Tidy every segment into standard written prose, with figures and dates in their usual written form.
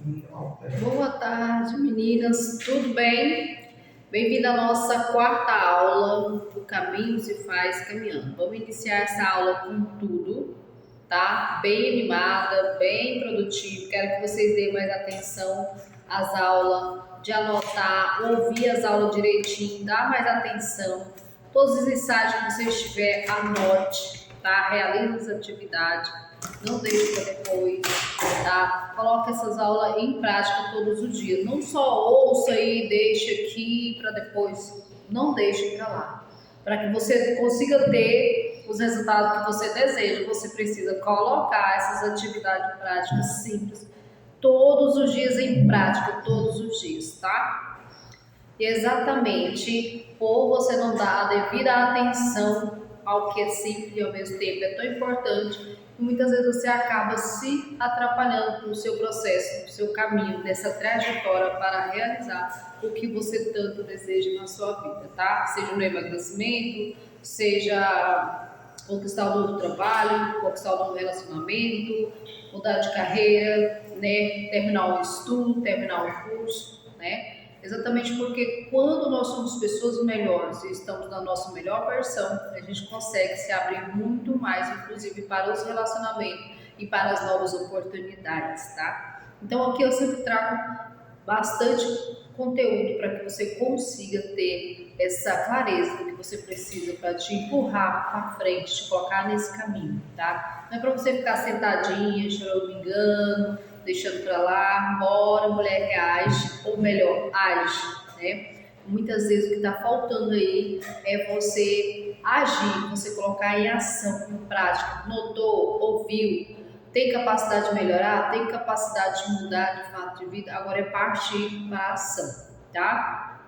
Boa tarde, meninas. Tudo bem? Bem-vinda à nossa quarta aula do Caminho se Faz Caminhando. Vamos iniciar essa aula com tudo, tá? Bem animada, bem produtiva. Quero que vocês deem mais atenção às aulas, de anotar, ouvir as aulas direitinho, dar mais atenção. Todos os ensaios que vocês tiverem, anote, tá? Realize as atividades. Não deixe para depois, tá? Coloque essas aulas em prática todos os dias. Não só ouça e deixe aqui para depois. Não deixe para lá. Para que você consiga ter os resultados que você deseja, você precisa colocar essas atividades práticas simples todos os dias em prática, todos os dias, tá? E exatamente por você não dar a devida atenção ao que é simples e ao mesmo tempo é tão importante, muitas vezes você acaba se atrapalhando no seu processo, no seu caminho, nessa trajetória para realizar o que você tanto deseja na sua vida, tá? Seja no emagrecimento, seja conquistar um novo trabalho, conquistar um novo relacionamento, mudar de carreira, né? Terminar um estudo, terminar um curso, né? Exatamente porque quando nós somos pessoas melhores e estamos na nossa melhor versão, a gente consegue se abrir muito mais, inclusive para os relacionamentos e para as novas oportunidades, tá? Então aqui eu sempre trago bastante conteúdo para que você consiga ter essa clareza do que você precisa para te empurrar para frente, te colocar nesse caminho, tá? Não é para você ficar sentadinha, choramingando, deixando para lá, bora mulher reage, ou melhor, age, né? Muitas vezes o que está faltando aí é você agir, você colocar em ação, em prática. Notou, ouviu, tem capacidade de melhorar, tem capacidade de mudar de fato de vida, agora é partir para a ação, tá?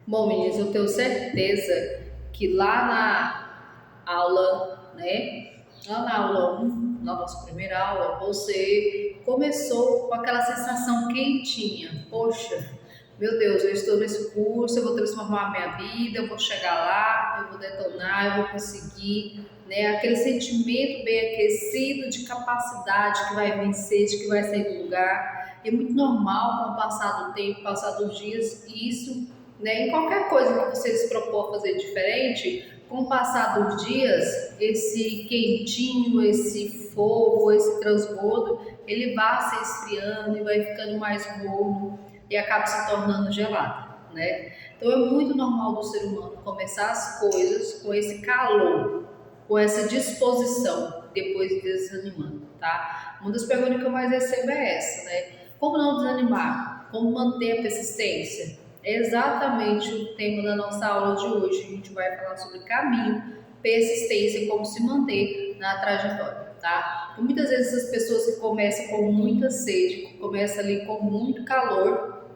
Bom, meninas, eu tenho certeza que lá na aula, né? Lá na aula 1, na nossa primeira aula, você começou com aquela sensação quentinha. Poxa, meu Deus, eu estou nesse curso, eu vou transformar a minha vida, eu vou chegar lá, eu vou detonar, eu vou conseguir, né? Aquele sentimento bem aquecido de capacidade que vai vencer, de que vai sair do lugar. É muito normal com o passar do tempo, passar dos dias, e isso, né? Em qualquer coisa que você se propor a fazer diferente, com o passar dos dias, esse quentinho, esse fogo, esse transbordo, ele vai se esfriando e vai ficando mais morno e acaba se tornando gelado, né? Então é muito normal do ser humano começar as coisas com esse calor, com essa disposição, depois desanimando, tá? Uma das perguntas que eu mais recebo é essa, né? Como não desanimar? Como manter a persistência? É exatamente o tema da nossa aula de hoje. A gente vai falar sobre caminho, persistência e como se manter na trajetória, tá? Então, muitas vezes essas pessoas que começam com muita sede, começam ali com muito calor,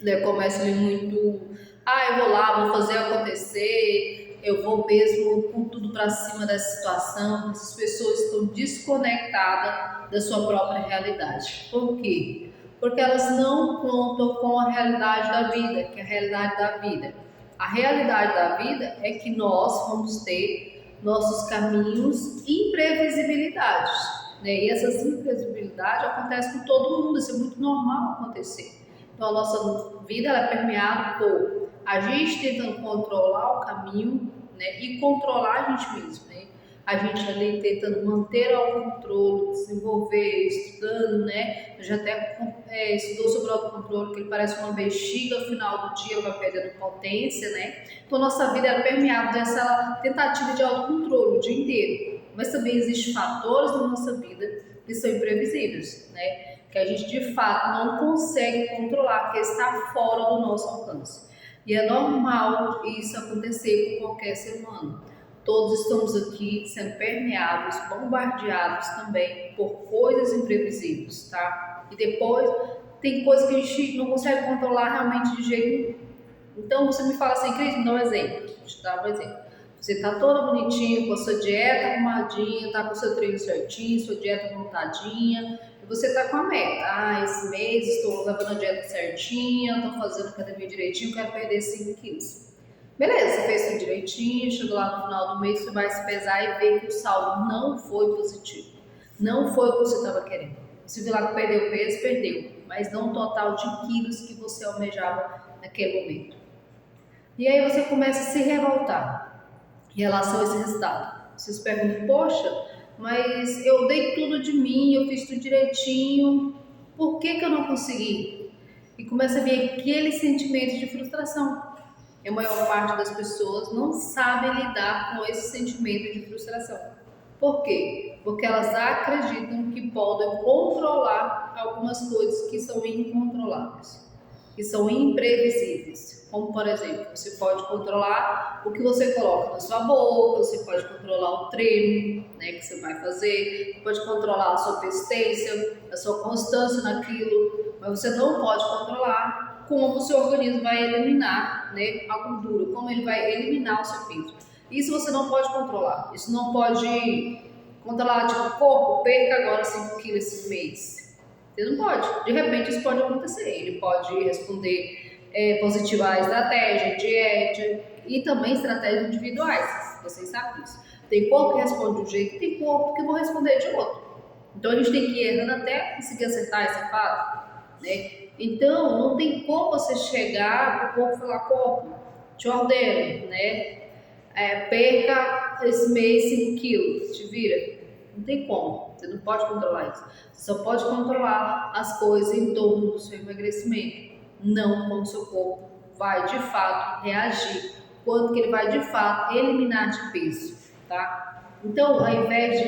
né? Começam ali muito, eu vou lá, vou fazer acontecer, eu vou mesmo com tudo para cima dessa situação. Essas pessoas estão desconectadas da sua própria realidade. Por quê? Porque elas não contam com a realidade da vida, que é a realidade da vida. A realidade da vida é que nós vamos ter nossos caminhos e imprevisibilidades, né? E essas imprevisibilidades acontecem com todo mundo, isso é muito normal acontecer. Então a nossa vida ela é permeada por a gente tentando controlar o caminho, né? E controlar a gente mesmo, né? A gente ali tentando manter o controle, desenvolver, estudando, né? Eu já até estudou sobre o autocontrole, que ele parece uma bexiga, ao final do dia vai perdendo potência, né? Então nossa vida é permeada dessa tentativa de autocontrole o dia inteiro. Mas também existem fatores na nossa vida que são imprevisíveis, né? Que a gente de fato não consegue controlar, que está fora do nosso alcance. E é normal isso acontecer com qualquer ser humano. Todos estamos aqui sendo permeados, bombardeados também por coisas imprevisíveis, tá? E depois tem coisas que a gente não consegue controlar realmente de jeito nenhum. Então você me fala assim, Cris, me dá um exemplo. Deixa eu te dar um exemplo. Você tá toda bonitinha, com a sua dieta arrumadinha, tá com o seu treino certinho, sua dieta montadinha, e você tá com a meta. Esse mês estou levando a dieta certinha, tô fazendo academia direitinho, quero perder 5 quilos. Beleza, você fez tudo direitinho, chegou lá no final do mês, você vai se pesar e ver que o saldo não foi positivo. Não foi o que você estava querendo. Você viu lá que perdeu peso, perdeu, mas não o total de quilos que você almejava naquele momento. E aí você começa a se revoltar em relação a esse resultado. Você se pergunta, poxa, mas eu dei tudo de mim, eu fiz tudo direitinho, por que eu não consegui? E começa a vir aquele sentimento de frustração. E a maior parte das pessoas não sabe lidar com esse sentimento de frustração. Por quê? Porque elas acreditam que podem controlar algumas coisas que são incontroláveis, que são imprevisíveis. Como, por exemplo, você pode controlar o que você coloca na sua boca, você pode controlar o treino, né, que você vai fazer, você pode controlar a sua persistência, a sua constância naquilo, mas você não pode controlar como o seu organismo vai eliminar, né, a gordura, como ele vai eliminar o seu peso. Isso você não pode controlar. Isso não pode controlar, tipo, o corpo, perca agora 5 quilos esse mês. Você não pode. De repente isso pode acontecer. Ele pode responder positivo à estratégia, dieta e também estratégias individuais. Vocês sabem disso. Tem corpo que responde de um jeito e tem corpo que vai responder de outro. Então a gente tem que ir errando até conseguir acertar esse fato, né? Então não tem como você chegar pro corpo e falar, corpo, te ordeno, né? Perca esse mês 5 quilos, te vira. Não tem como, você não pode controlar isso. Você só pode controlar as coisas em torno do seu emagrecimento, não como o seu corpo vai de fato reagir, quanto que ele vai de fato eliminar de peso, tá? Então, ao invés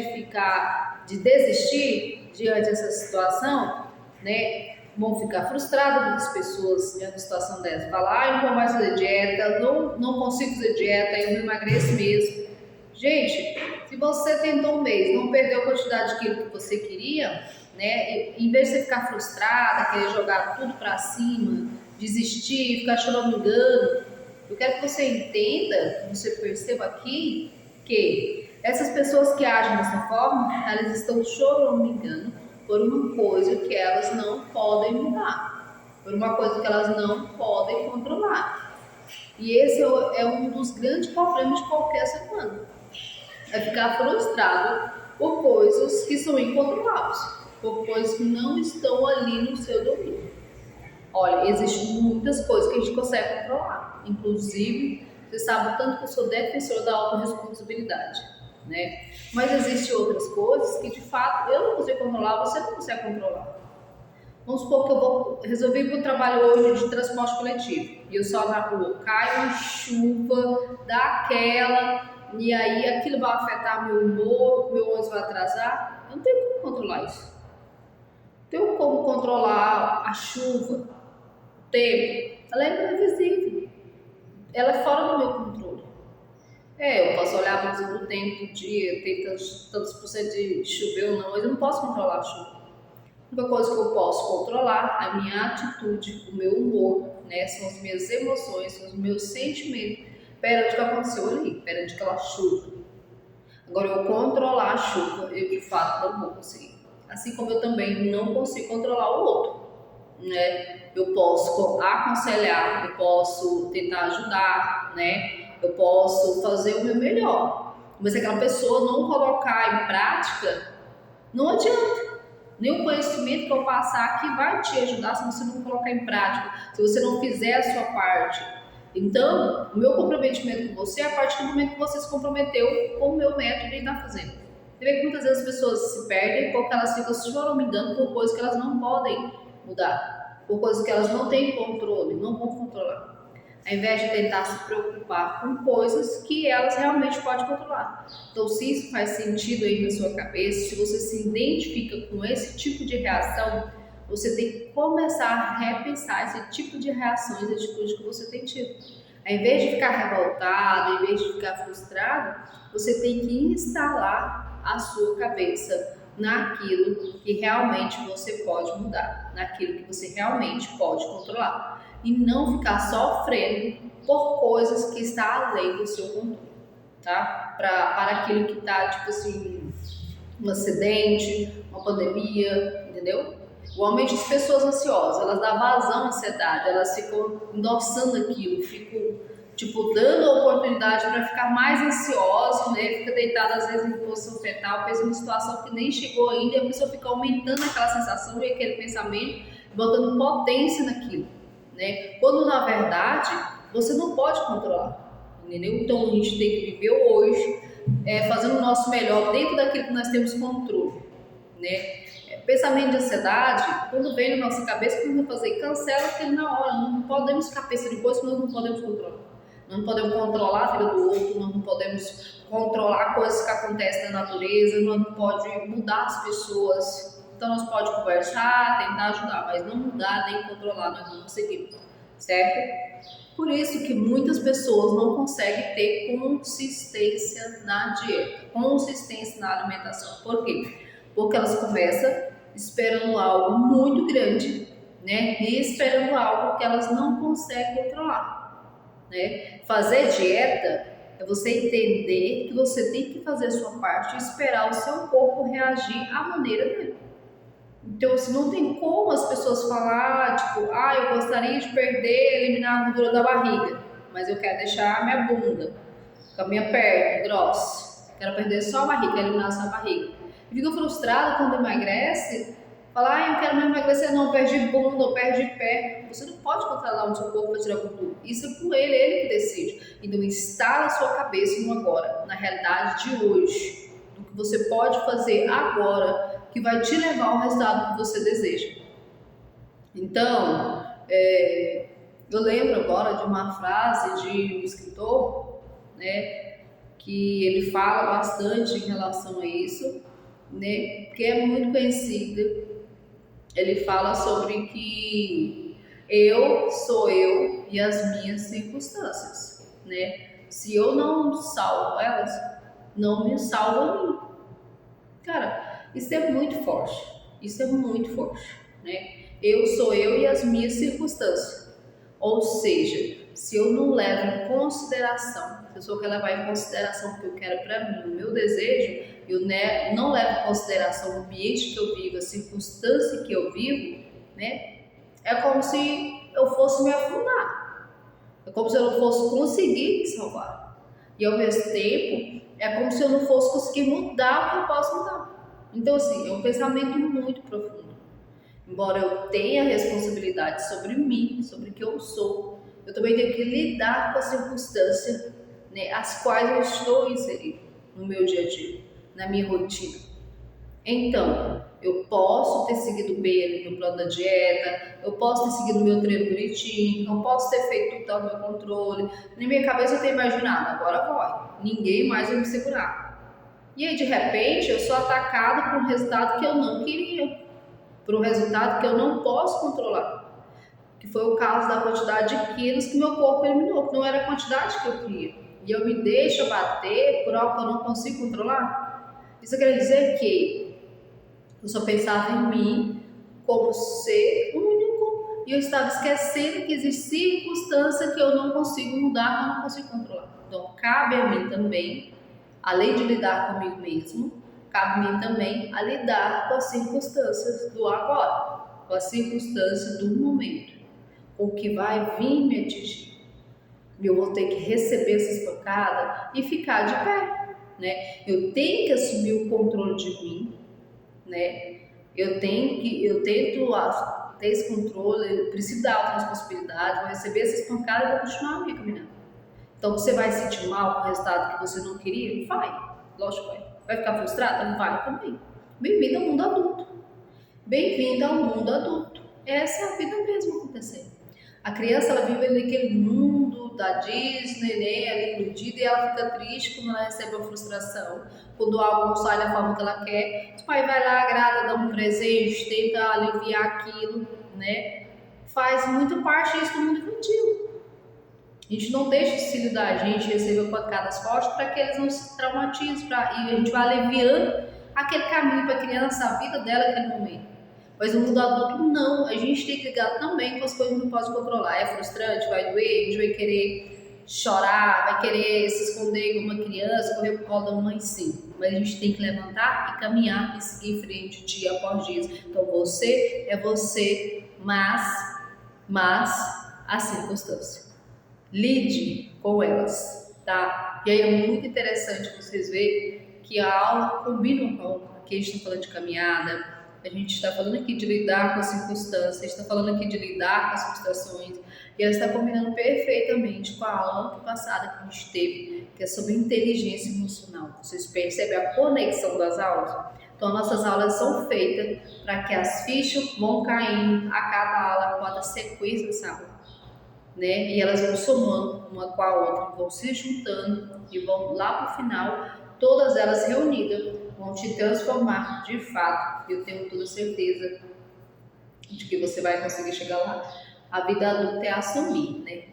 de desistir diante dessa situação, né? Vão ficar frustradas, muitas pessoas em uma situação dessa. Falar, eu não vou mais fazer dieta, não consigo fazer dieta, eu não emagreço mesmo. Gente, se você tentou um mês, não perdeu a quantidade de quilo que você queria, né? Em vez de você ficar frustrada, querer jogar tudo pra cima, desistir, ficar choramingando, eu quero que você entenda, que você perceba aqui, que essas pessoas que agem dessa forma, elas estão choramingando por uma coisa que elas não podem mudar, por uma coisa que elas não podem controlar. E esse é um dos grandes problemas de qualquer ser humano. É ficar frustrado por coisas que são incontroláveis, por coisas que não estão ali no seu domínio. Olha, existem muitas coisas que a gente consegue controlar. Inclusive, você sabe o tanto que eu sou defensor da autorresponsabilidade, né? Mas existem outras coisas que de fato eu não consigo controlar, você não consegue controlar. Vamos supor que eu resolvi ir para o trabalho hoje de transporte coletivo e eu só na rua, cai uma chuva daquela e aí aquilo vai afetar meu humor, meu ônibus vai atrasar. Eu não tenho como controlar isso. Não tenho como controlar a chuva, o tempo. Ela é imprevisível. Ela é fora do meu controle. Eu posso olhar, por exemplo, o tempo do dia, tem tantos por cento de chover ou não, mas eu não posso controlar a chuva. A única coisa que eu posso controlar é a minha atitude, o meu humor, né? São as minhas emoções, são os meus sentimentos perante o que aconteceu ali, perante aquela chuva. Agora, eu controlar a chuva, eu de fato não vou conseguir. Assim como eu também não consigo controlar o outro, né? Eu posso aconselhar, eu posso tentar ajudar, né? Eu posso fazer o meu melhor. Mas se aquela pessoa não colocar em prática, não adianta. Nem o conhecimento que eu passar aqui vai te ajudar se você não colocar em prática, se você não fizer a sua parte. Então, o meu comprometimento com você é a partir do momento que você se comprometeu com o meu método e está fazendo. Você vê que muitas vezes as pessoas se perdem porque elas ficam se choramingando por coisas que elas não podem mudar, por coisas que elas não têm controle, não vão controlar. Ao invés de tentar se preocupar com coisas que elas realmente podem controlar. Então, se isso faz sentido aí na sua cabeça, se você se identifica com esse tipo de reação, você tem que começar a repensar esse tipo de reações e atitudes que você tem tido. Ao invés de ficar revoltado, ao invés de ficar frustrado, você tem que instalar a sua cabeça naquilo que realmente você pode mudar, naquilo que você realmente pode controlar. E não ficar sofrendo por coisas que estão além do seu controle, tá? Para aquilo que está, tipo assim, um acidente, uma pandemia, entendeu? Igualmente as pessoas ansiosas, elas dão vazão à ansiedade, elas ficam endossando aquilo, ficam, tipo, dando oportunidade para ficar mais ansioso, né? Fica deitado às vezes em posição fetal, pensa numa situação que nem chegou ainda, e a pessoa fica aumentando aquela sensação e aquele pensamento, botando potência naquilo, né? Quando na verdade você não pode controlar, entendeu? Então a gente tem que viver hoje, fazendo o nosso melhor dentro daquilo que nós temos controle, né? Pensamento de ansiedade, quando vem na nossa cabeça, quando fazer, cancela aquele na hora. Não podemos ficar pensando em coisas que nós não podemos controlar. Nós não podemos controlar a vida do outro, nós não podemos controlar coisas que acontecem na natureza, nós não podemos mudar as pessoas. Então nós podemos conversar, tentar ajudar, mas não mudar nem controlar, nós não conseguimos, certo? Por isso que muitas pessoas não conseguem ter consistência na dieta, consistência na alimentação. Por quê? Porque elas começam esperando algo muito grande, né? E esperando algo que elas não conseguem controlar, né? Fazer dieta é você entender que você tem que fazer a sua parte e esperar o seu corpo reagir à maneira dele. Então, assim, não tem como as pessoas falar, tipo, eu gostaria de perder, eliminar a gordura da barriga, mas eu quero deixar a minha bunda, com a minha perna grossa. Quero perder só a barriga, eliminar só a barriga. E fica frustrado quando emagrece, fala, eu quero mais emagrecer, não, perde bunda ou perde perna. Você não pode controlar o seu corpo para tirar gordura. Isso é com ele que decide. Então, instala a sua cabeça no agora, na realidade de hoje, do que você pode fazer agora, que vai te levar ao resultado que você deseja. Então, eu lembro agora de uma frase de um escritor, né, que ele fala bastante em relação a isso, né, que é muito conhecida. Ele fala sobre que eu sou eu e as minhas circunstâncias, né? Se eu não salvo elas, não me salvo a mim. Cara, isso é muito forte. Isso é muito forte, né? Eu sou eu e as minhas circunstâncias. Ou seja, se eu não levo em consideração, se eu só quero levar em consideração o que eu quero para mim, o meu desejo, eu não levo em consideração o ambiente que eu vivo, a circunstância que eu vivo, né? É como se eu fosse me afundar. É como se eu não fosse conseguir me salvar. E ao mesmo tempo, é como se eu não fosse conseguir mudar o que eu posso mudar. Então, assim, é um pensamento muito profundo. Embora eu tenha responsabilidade sobre mim, sobre o que eu sou, eu também tenho que lidar com a circunstância, né, as quais eu estou inserido no meu dia a dia, na minha rotina. Então, eu posso ter seguido bem ali no plano da dieta, eu posso ter seguido o meu treino bonitinho, eu posso ter feito tudo ao meu controle. Na minha cabeça eu tenho imaginado, agora vai, ninguém mais vai me segurar. E aí, de repente, eu sou atacado por um resultado que eu não queria, por um resultado que eu não posso controlar. Que foi o caso da quantidade de quilos que meu corpo eliminou, que não era a quantidade que eu queria. E eu me deixo abater por algo que eu não consigo controlar. Isso quer dizer que eu só pensava em mim como ser único e eu estava esquecendo que existe circunstância que eu não consigo mudar, que eu não consigo controlar. Então, cabe a mim também, além de lidar comigo mesmo, cabe a mim também a lidar com as circunstâncias do agora, com as circunstâncias do momento, com o que vai vir me atingir. Eu vou ter que receber essa pancada e ficar de pé, né? Eu tenho que assumir o controle de mim, né? Eu tento ter esse controle, eu preciso dar autorresponsabilidade, vou receber essas pancadas e vou continuar a minha caminhada. Então você vai se sentir mal com o resultado que você não queria? Vai, lógico que vai. Vai ficar frustrada? Vai também. Bem-vindo ao mundo adulto. Bem-vindo ao mundo adulto. Essa é a vida mesmo acontecendo. A criança, ela vive naquele mundo da Disney, né, ali iludida, e ela fica triste quando ela recebe uma frustração, quando algo não sai da forma que ela quer. O pai vai lá, agrada, dá um presente, tenta aliviar aquilo, né? Faz muita parte disso do mundo infantil. A gente não deixa de se lidar, a gente recebe pancadas fortes para que eles não se traumatizem, e a gente vai aliviando aquele caminho para a criança, a vida dela naquele momento. Mas no mundo adulto, não. A gente tem que ligar também com as coisas que não pode controlar. É frustrante, vai doer, a gente vai querer chorar, vai querer se esconder como uma criança, correr pro colo da mãe, sim. Mas a gente tem que levantar e caminhar e seguir em frente dia após dia. Então você é você, mas a circunstância. lide com elas, tá? E aí é muito interessante vocês verem que a aula combina com a outra. Aqui a gente está falando de caminhada, a gente está falando aqui de lidar com as circunstâncias, a gente está falando aqui de lidar com as frustrações, e ela está combinando perfeitamente com a aula passada que a gente teve, que é sobre inteligência emocional. Vocês percebem a conexão das aulas? Então, nossas aulas são feitas para que as fichas vão caindo a cada aula, a cada sequência dessa aula, né? E elas vão somando uma com a outra, vão se juntando e vão lá para o final, todas elas reunidas, vão te transformar de fato. Eu tenho toda certeza de que você vai conseguir chegar lá. A vida adulta é assumir, né?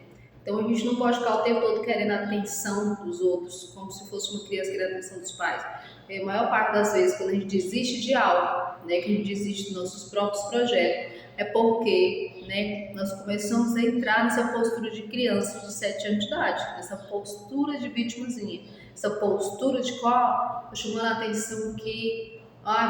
Então a gente não pode ficar o tempo todo querendo a atenção dos outros, como se fosse uma criança querendo a atenção dos pais. A maior parte das vezes, quando a gente desiste de algo, né, que a gente desiste dos nossos próprios projetos, é porque, né, nós começamos a entrar nessa postura de criança de 7 anos de idade, nessa postura de vítimazinha, essa postura de qual chamando a atenção que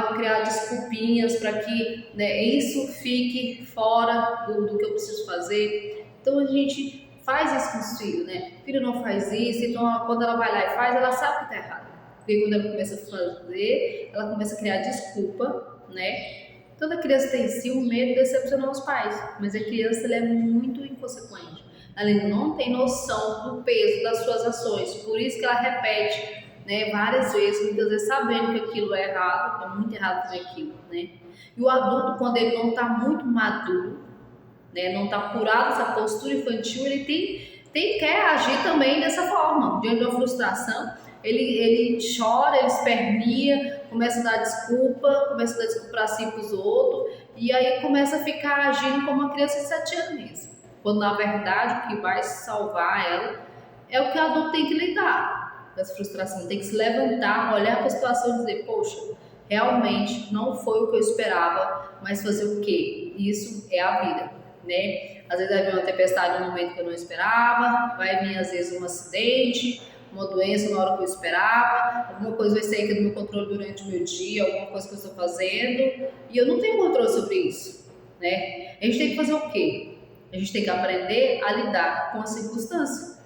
vou criar desculpinhas para que, né, isso fique fora do que eu preciso fazer. Então a gente faz isso com os filhos, né? O filho não faz isso, então quando ela vai lá e faz, ela sabe que tá errado. Porque quando ela começa a fazer, ela começa a criar desculpa, né? Toda criança tem sim o medo de decepcionar os pais, mas a criança ela é muito inconsequente. Ela não tem noção do peso das suas ações, por isso que ela repete, né, várias vezes, muitas vezes sabendo que aquilo é errado, é muito errado fazer aquilo, né? E o adulto, quando ele não está muito maduro, né, não está curado essa postura infantil, ele quer agir também dessa forma, diante de uma frustração, ele chora, ele esperneia, começa a dar desculpa para si e para os outros, e aí começa a ficar agindo como uma criança de 7 anos mesmo, quando na verdade o que vai salvar ela é o que o adulto tem que lidar com essa frustração, tem que se levantar, olhar para a situação e dizer, poxa, realmente não foi o que eu esperava, mas fazer o quê? Isso é a vida, né? Às vezes vai vir uma tempestade no momento que eu não esperava, vai vir às vezes um acidente, uma doença na hora que eu esperava, alguma coisa vai sair do meu controle durante o meu dia, alguma coisa que eu estou fazendo, e eu não tenho controle sobre isso, né? A gente tem que fazer o quê? A gente tem que aprender a lidar com a circunstância.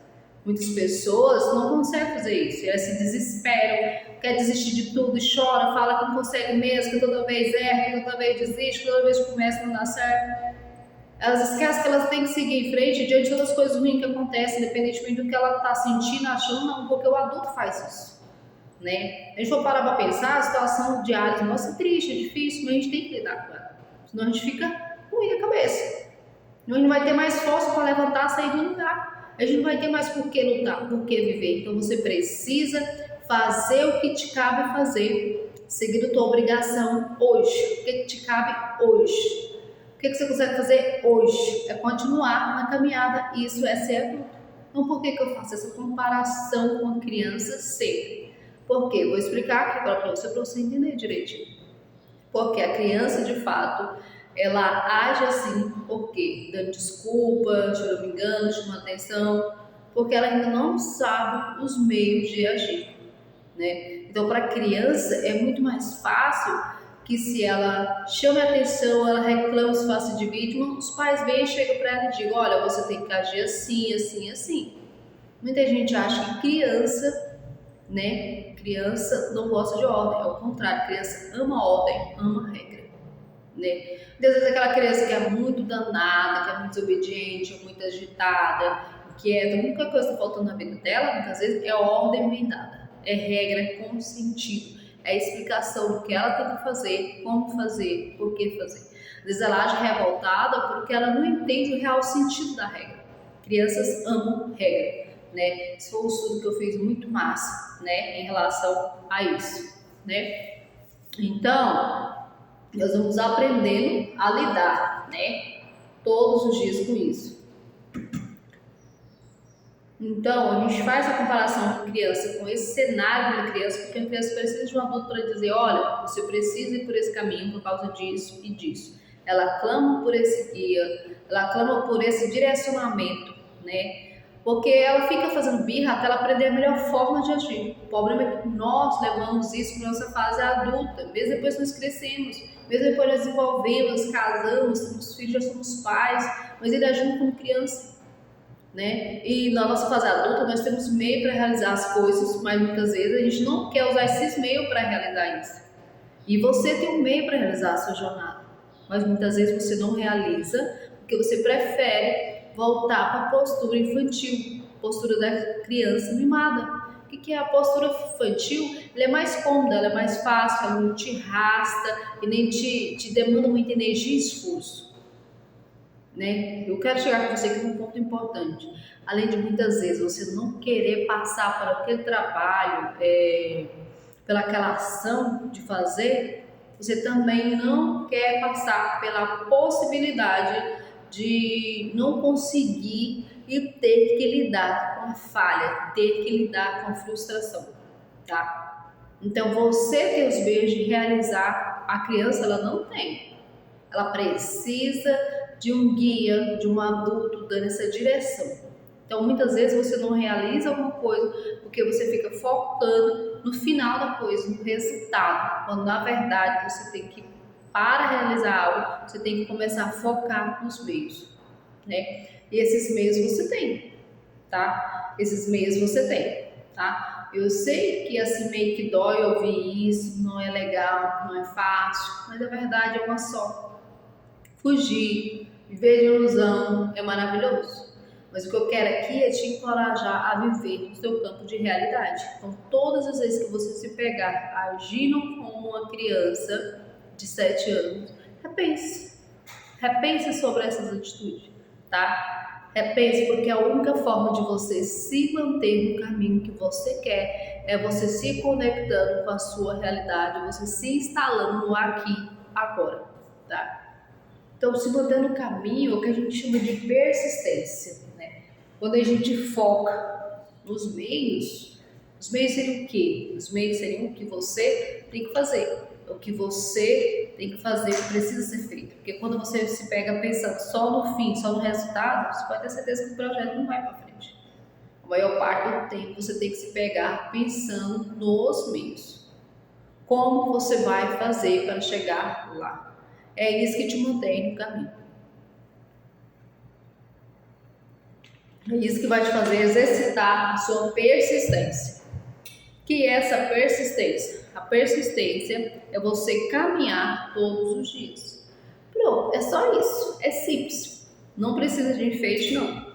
Muitas pessoas não conseguem fazer isso, elas se desesperam, quer desistir de tudo e chora, fala que não consegue mesmo, que toda vez erra, que toda vez desiste, que toda vez começa não dá certo. Elas esquecem que elas têm que seguir em frente diante de todas as coisas ruins que acontecem, independentemente do que ela está sentindo, achando, não, porque o adulto faz isso, né? A gente for parar para pensar, a situação diária nossa é triste, é difícil, mas a gente tem que lidar com ela, senão a gente fica ruim a cabeça, senão a gente não vai ter mais força para levantar, sair do lugar, a gente não vai ter mais por que lutar, por que viver. Então você precisa fazer o que te cabe fazer, seguir a tua obrigação hoje, o que te cabe hoje. O que você consegue fazer hoje? É continuar na caminhada, isso é ser adulto. Então por que eu faço essa comparação com a criança sempre? Por quê? Vou explicar aqui para você entender direitinho. Porque a criança, de fato, ela age assim, por quê? Dando desculpa, choramingando, chamando atenção, porque ela ainda não sabe os meios de agir, né? Então para a criança é muito mais fácil que se ela chame a atenção, ela reclama, se faça de vítima, os pais vêm e chegam para ela e digam, olha, você tem que agir assim, assim, assim. Muita gente acha que criança, né, criança não gosta de ordem, ao contrário, criança ama ordem, ama regra, né. Às vezes aquela criança que é muito danada, que é muito desobediente, muito agitada, inquieta, a única coisa que está faltando na vida dela, muitas vezes, é ordem bem dada, é regra com sentido. É a explicação do que ela tem que fazer, como fazer, por que fazer. Às vezes ela age revoltada porque ela não entende o real sentido da regra. Crianças amam regra, né? Esse foi um estudo que eu fiz muito massa, né, em relação a isso, né? Então, nós vamos aprendendo a lidar, né, todos os dias com isso. Então, a gente faz a comparação com criança, com esse cenário da criança, porque a criança precisa de um adulto para dizer, olha, você precisa ir por esse caminho por causa disso e disso. Ela clama por esse guia, ela clama por esse direcionamento, né? Porque ela fica fazendo birra até ela aprender a melhor forma de agir. O problema é que nós levamos isso para a nossa fase adulta, mesmo depois que nós crescemos, mesmo depois nós desenvolvemos, casamos, temos filhos, já somos pais, mas ainda agimos como criança. né? E na nossa fase adulta nós temos meio para realizar as coisas, mas muitas vezes a gente não quer usar esses meios para realizar isso. E você tem um meio para realizar a sua jornada, mas muitas vezes você não realiza porque você prefere voltar para a postura infantil, postura da criança mimada. O que é a postura infantil? Ela é mais cômoda, ela é mais fácil, ela não te arrasta e nem te demanda muita energia e esforço, né? Eu quero chegar com você aqui num ponto importante. Além de muitas vezes você não querer passar por aquele trabalho, pelaquela ação de fazer, você também não quer passar pela possibilidade de não conseguir e ter que lidar com a falha, ter que lidar com a frustração, tá? Então você tem os meios de realizar, a criança ela não tem. Ela precisa de um guia, de um adulto dando essa direção. Então, muitas vezes você não realiza alguma coisa porque você fica focando no final da coisa, no resultado, quando na verdade você tem que, para realizar algo, você tem que começar a focar nos meios, né? E esses meios você tem, tá? Esses meios você tem, tá? Eu sei que assim meio que dói ouvir isso, não é legal, não é fácil, mas a verdade é uma só. Fugir, viver de ilusão é maravilhoso. Mas o que eu quero aqui é te encorajar a viver no seu campo de realidade. Então, todas as vezes que você se pegar agindo como uma criança de 7 anos, repense. Repense sobre essas atitudes, tá? Repense, porque a única forma de você se manter no caminho que você quer é você se conectando com a sua realidade, você se instalando no aqui, agora, tá? Então, se manter no caminho é o que a gente chama de persistência, né? Quando a gente foca nos meios, os meios seriam o quê? Os meios seriam o que você tem que fazer, o que você tem que fazer, o que precisa ser feito. Porque quando você se pega pensando só no fim, só no resultado, você pode ter certeza que o projeto não vai para frente. A maior parte do tempo você tem que se pegar pensando nos meios. Como você vai fazer para chegar lá? É isso que te mantém no caminho. É isso que vai te fazer exercitar a sua persistência. Que é essa persistência? A persistência é você caminhar todos os dias. Pronto, é só isso. É simples. Não precisa de enfeite, não.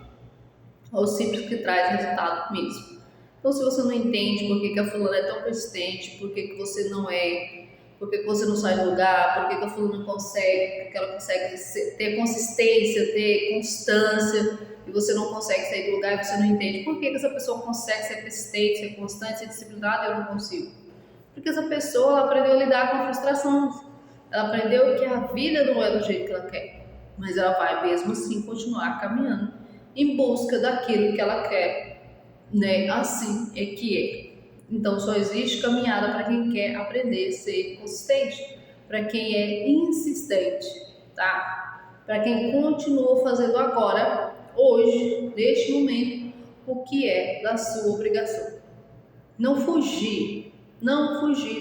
É o simples que traz resultado mesmo. Então, se você não entende por que a fulana é tão persistente, por que você não é, por que você não sai do lugar, por que a fulana consegue, porque ela consegue ter consistência, ter constância, e você não consegue sair do lugar e você não entende por que essa pessoa consegue ser persistente, ser constante, ser disciplinada e eu não consigo. Porque essa pessoa ela aprendeu a lidar com a frustração, ela aprendeu que a vida não é do jeito que ela quer, mas ela vai mesmo assim continuar caminhando em busca daquilo que ela quer, né? Assim é que é. Então só existe caminhada para quem quer aprender a ser consistente, para quem é insistente, tá? Para quem continua fazendo agora, hoje, neste momento, o que é da sua obrigação. Não fugir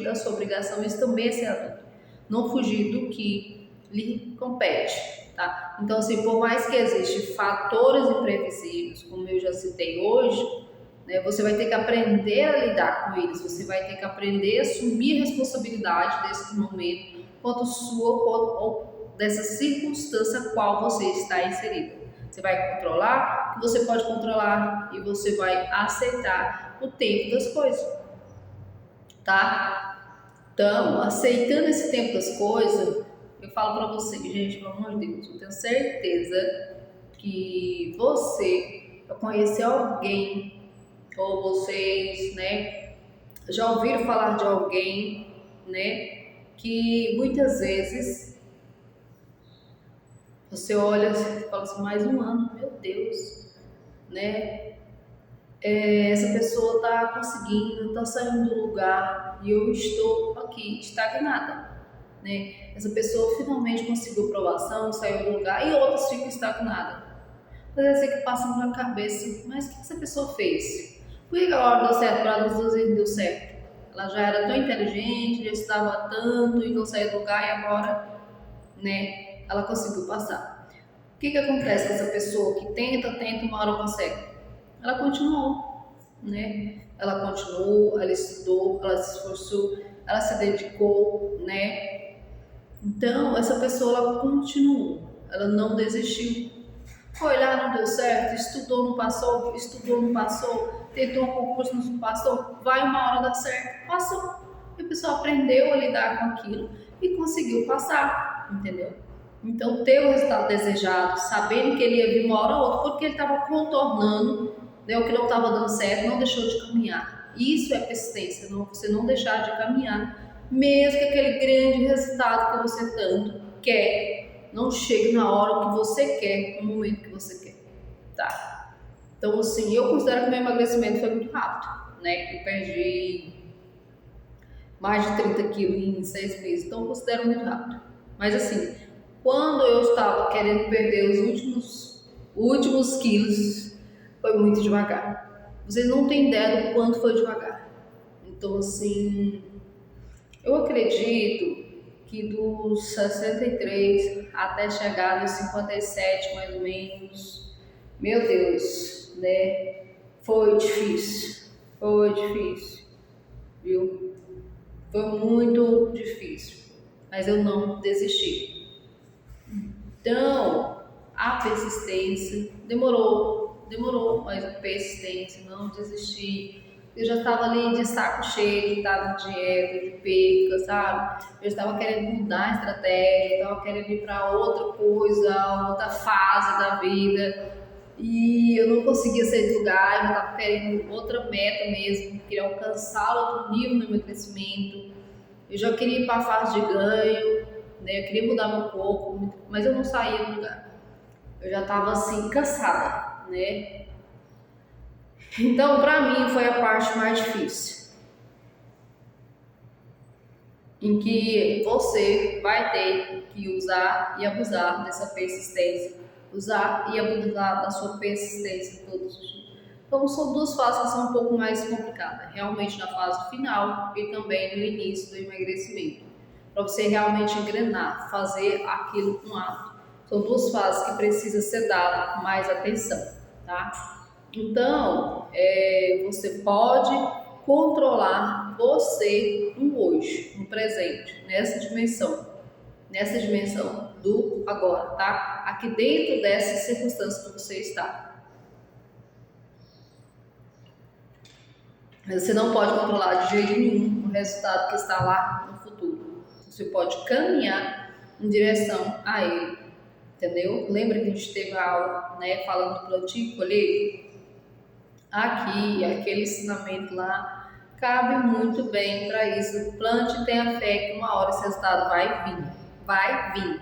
da sua obrigação, isso também é ser adulto. Não fugir do que lhe compete, tá? Então, assim, por mais que existam fatores imprevisíveis, como eu já citei hoje, né, você vai ter que aprender a lidar com eles, você vai ter que aprender a assumir a responsabilidade desse momento, quanto sua ou dessa circunstância a qual você está inserido. Você vai controlar o que você pode controlar e você vai aceitar o tempo das coisas, tá? Então, aceitando esse tempo das coisas, eu falo pra vocês, gente, pelo amor de Deus, eu tenho certeza que você vai conhecer alguém, ou vocês, né, já ouviram falar de alguém, né, que muitas vezes você olha e fala assim, mais um ano, meu Deus, né, essa pessoa está conseguindo, está saindo do lugar e eu estou aqui estagnada, né? Essa pessoa finalmente conseguiu aprovação, saiu do lugar e outras ficam estagnadas. Às vezes é que passa na cabeça, mas o que essa pessoa fez? Por que ela deu certo para as duas vezes deu certo? Ela já era tão inteligente, já estudava tanto e não saiu do lugar e agora, né, ela conseguiu passar. O que acontece com essa pessoa que tenta, uma hora consegue? Ela continuou, né? Ela continuou, ela estudou, ela se esforçou, ela se dedicou, né? Então, essa pessoa, ela continuou, ela não desistiu. Foi lá, não deu certo, estudou, não passou, tentou um concurso, não passou, vai uma hora dar certo, passou. E a pessoa aprendeu a lidar com aquilo e conseguiu passar, entendeu? Então, ter o resultado desejado, sabendo que ele ia vir uma hora ou outra, porque ele estava contornando, né, o que não estava dando certo, não deixou de caminhar. Isso é persistência, você não deixar de caminhar, mesmo que aquele grande resultado que você tanto quer não chegue na hora que você quer, no momento que você quer, tá? Então, assim, eu considero que o meu emagrecimento foi muito rápido, né? Eu perdi mais de 30 quilos em 6 meses, então eu considero muito rápido. Mas, assim, quando eu estava querendo perder os últimos quilos, foi muito devagar. Vocês não têm ideia do quanto foi devagar. Então, assim, eu acredito que dos 63 até chegar nos 57, mais ou menos, meu Deus, né? Foi difícil, viu? Foi muito difícil, mas eu não desisti. Então, a persistência demorou, mas a persistência, não desisti. Eu já estava ali de saco cheio de estar na dieta, de perca, sabe? Eu estava querendo mudar a estratégia, estava querendo ir para outra coisa, outra fase da vida. E eu não conseguia sair do lugar, eu estava querendo outra meta mesmo, queria alcançar outro nível no meu crescimento. Eu já queria ir para a fase de ganho, né? Eu queria mudar meu corpo, mas eu não saía do lugar. Eu já estava assim, cansada, né? Então, para mim, foi a parte mais difícil, em que você vai ter que usar e abusar dessa persistência, usar e abusar da sua persistência todos os dias. Então, são duas fases que são um pouco mais complicadas, realmente na fase final e também no início do emagrecimento, para você realmente engrenar, fazer aquilo com hábito. São duas fases que precisa ser dada mais atenção, tá? Então, você pode controlar você no hoje, no presente, nessa dimensão do agora, tá? Aqui dentro dessa circunstância que você está. Mas você não pode controlar de jeito nenhum o resultado que está lá no futuro. Você pode caminhar em direção a ele, entendeu? Lembra que a gente teve a aula, né, falando do plantio e colheita? Aqui, aquele ensinamento lá, cabe muito bem para isso. Plante e tenha fé que uma hora esse resultado vai vir.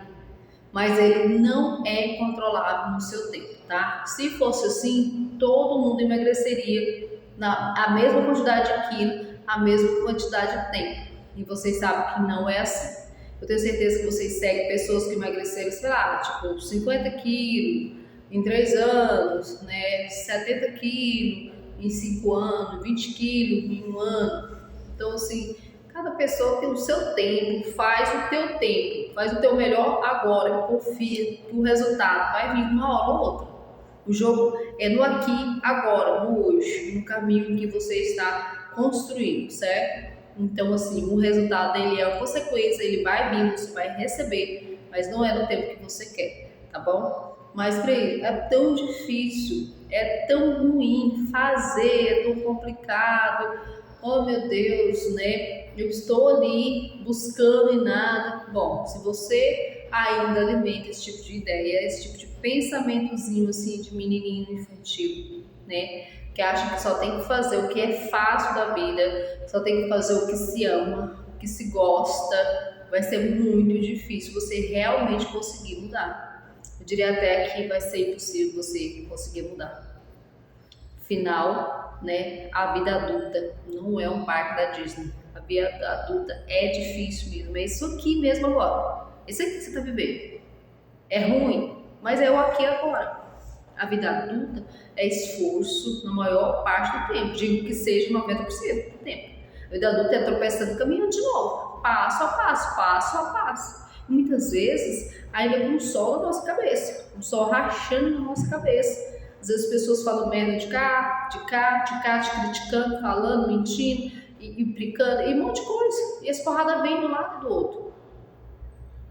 Mas ele não é controlável no seu tempo, tá? Se fosse assim, todo mundo emagreceria a mesma quantidade de quilo, a mesma quantidade de tempo. E vocês sabem que não é assim. Eu tenho certeza que vocês seguem pessoas que emagreceram, sei lá, tipo 50 quilos em 3 anos, né? 70 quilos em 5 anos, 20 quilos em 1 ano. Então, assim, cada pessoa tem o seu tempo, faz o teu tempo, faz o teu melhor agora, confia que o resultado vai vir uma hora ou outra. O jogo é no aqui, agora, no hoje, no caminho que você está construindo, certo? Então, assim, o resultado dele é a consequência, ele vai vir, você vai receber, mas não é no tempo que você quer, tá bom? Mas, Frei, é tão difícil, é tão ruim fazer, é tão complicado. Oh, meu Deus, né? Eu estou ali buscando e nada. Bom, se você ainda alimenta esse tipo de ideia, esse tipo de pensamentozinho assim de menininho infantil, né? Que acha que só tem que fazer o que é fácil da vida, só tem que fazer o que se ama, o que se gosta, vai ser muito difícil você realmente conseguir mudar. Eu diria até que vai ser impossível você conseguir mudar. Afinal, né, a vida adulta não é um parque da Disney. A vida adulta é difícil mesmo. É isso aqui mesmo agora. Isso aqui que você está vivendo. É ruim, mas é o aqui e agora. A vida adulta é esforço na maior parte do tempo. Digo que seja 90% do tempo. A vida adulta é tropeçando, caminhando de novo. Passo a passo, passo a passo. muitas vezes ainda com um sol na nossa cabeça, um sol rachando na nossa cabeça. Às vezes as pessoas falam merda de cá, te criticando, falando, mentindo, implicando, e um monte de coisa. E essa porrada vem do lado e do outro.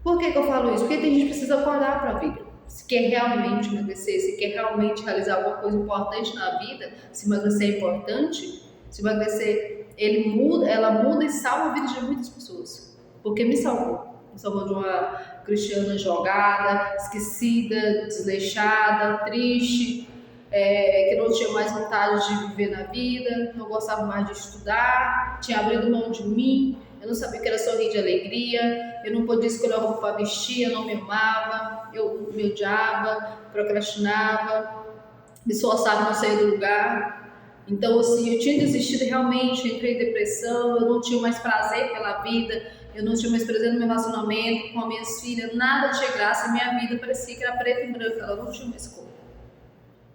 Por que eu falo isso? Porque tem gente que precisa acordar para a vida. Se quer realmente emagrecer, se quer realmente realizar alguma coisa importante na vida, se emagrecer é importante, se emagrecer, ela muda e salva a vida de muitas pessoas. Porque me salvou. Me salvou de uma cristiana jogada, esquecida, desleixada, triste, que não tinha mais vontade de viver na vida, não gostava mais de estudar, tinha abrido mão de mim, eu não sabia o que era sorrir de alegria, eu não podia escolher a roupa para vestir, eu não me amava, eu me odiava, procrastinava, me esforçava não sair do lugar. Então, assim, eu tinha desistido realmente, entrei em depressão, eu não tinha mais prazer pela vida, eu não tinha mais prazer no meu relacionamento com as minhas filhas, nada tinha graça, a minha vida parecia que era preta e branca, ela não tinha mais cor.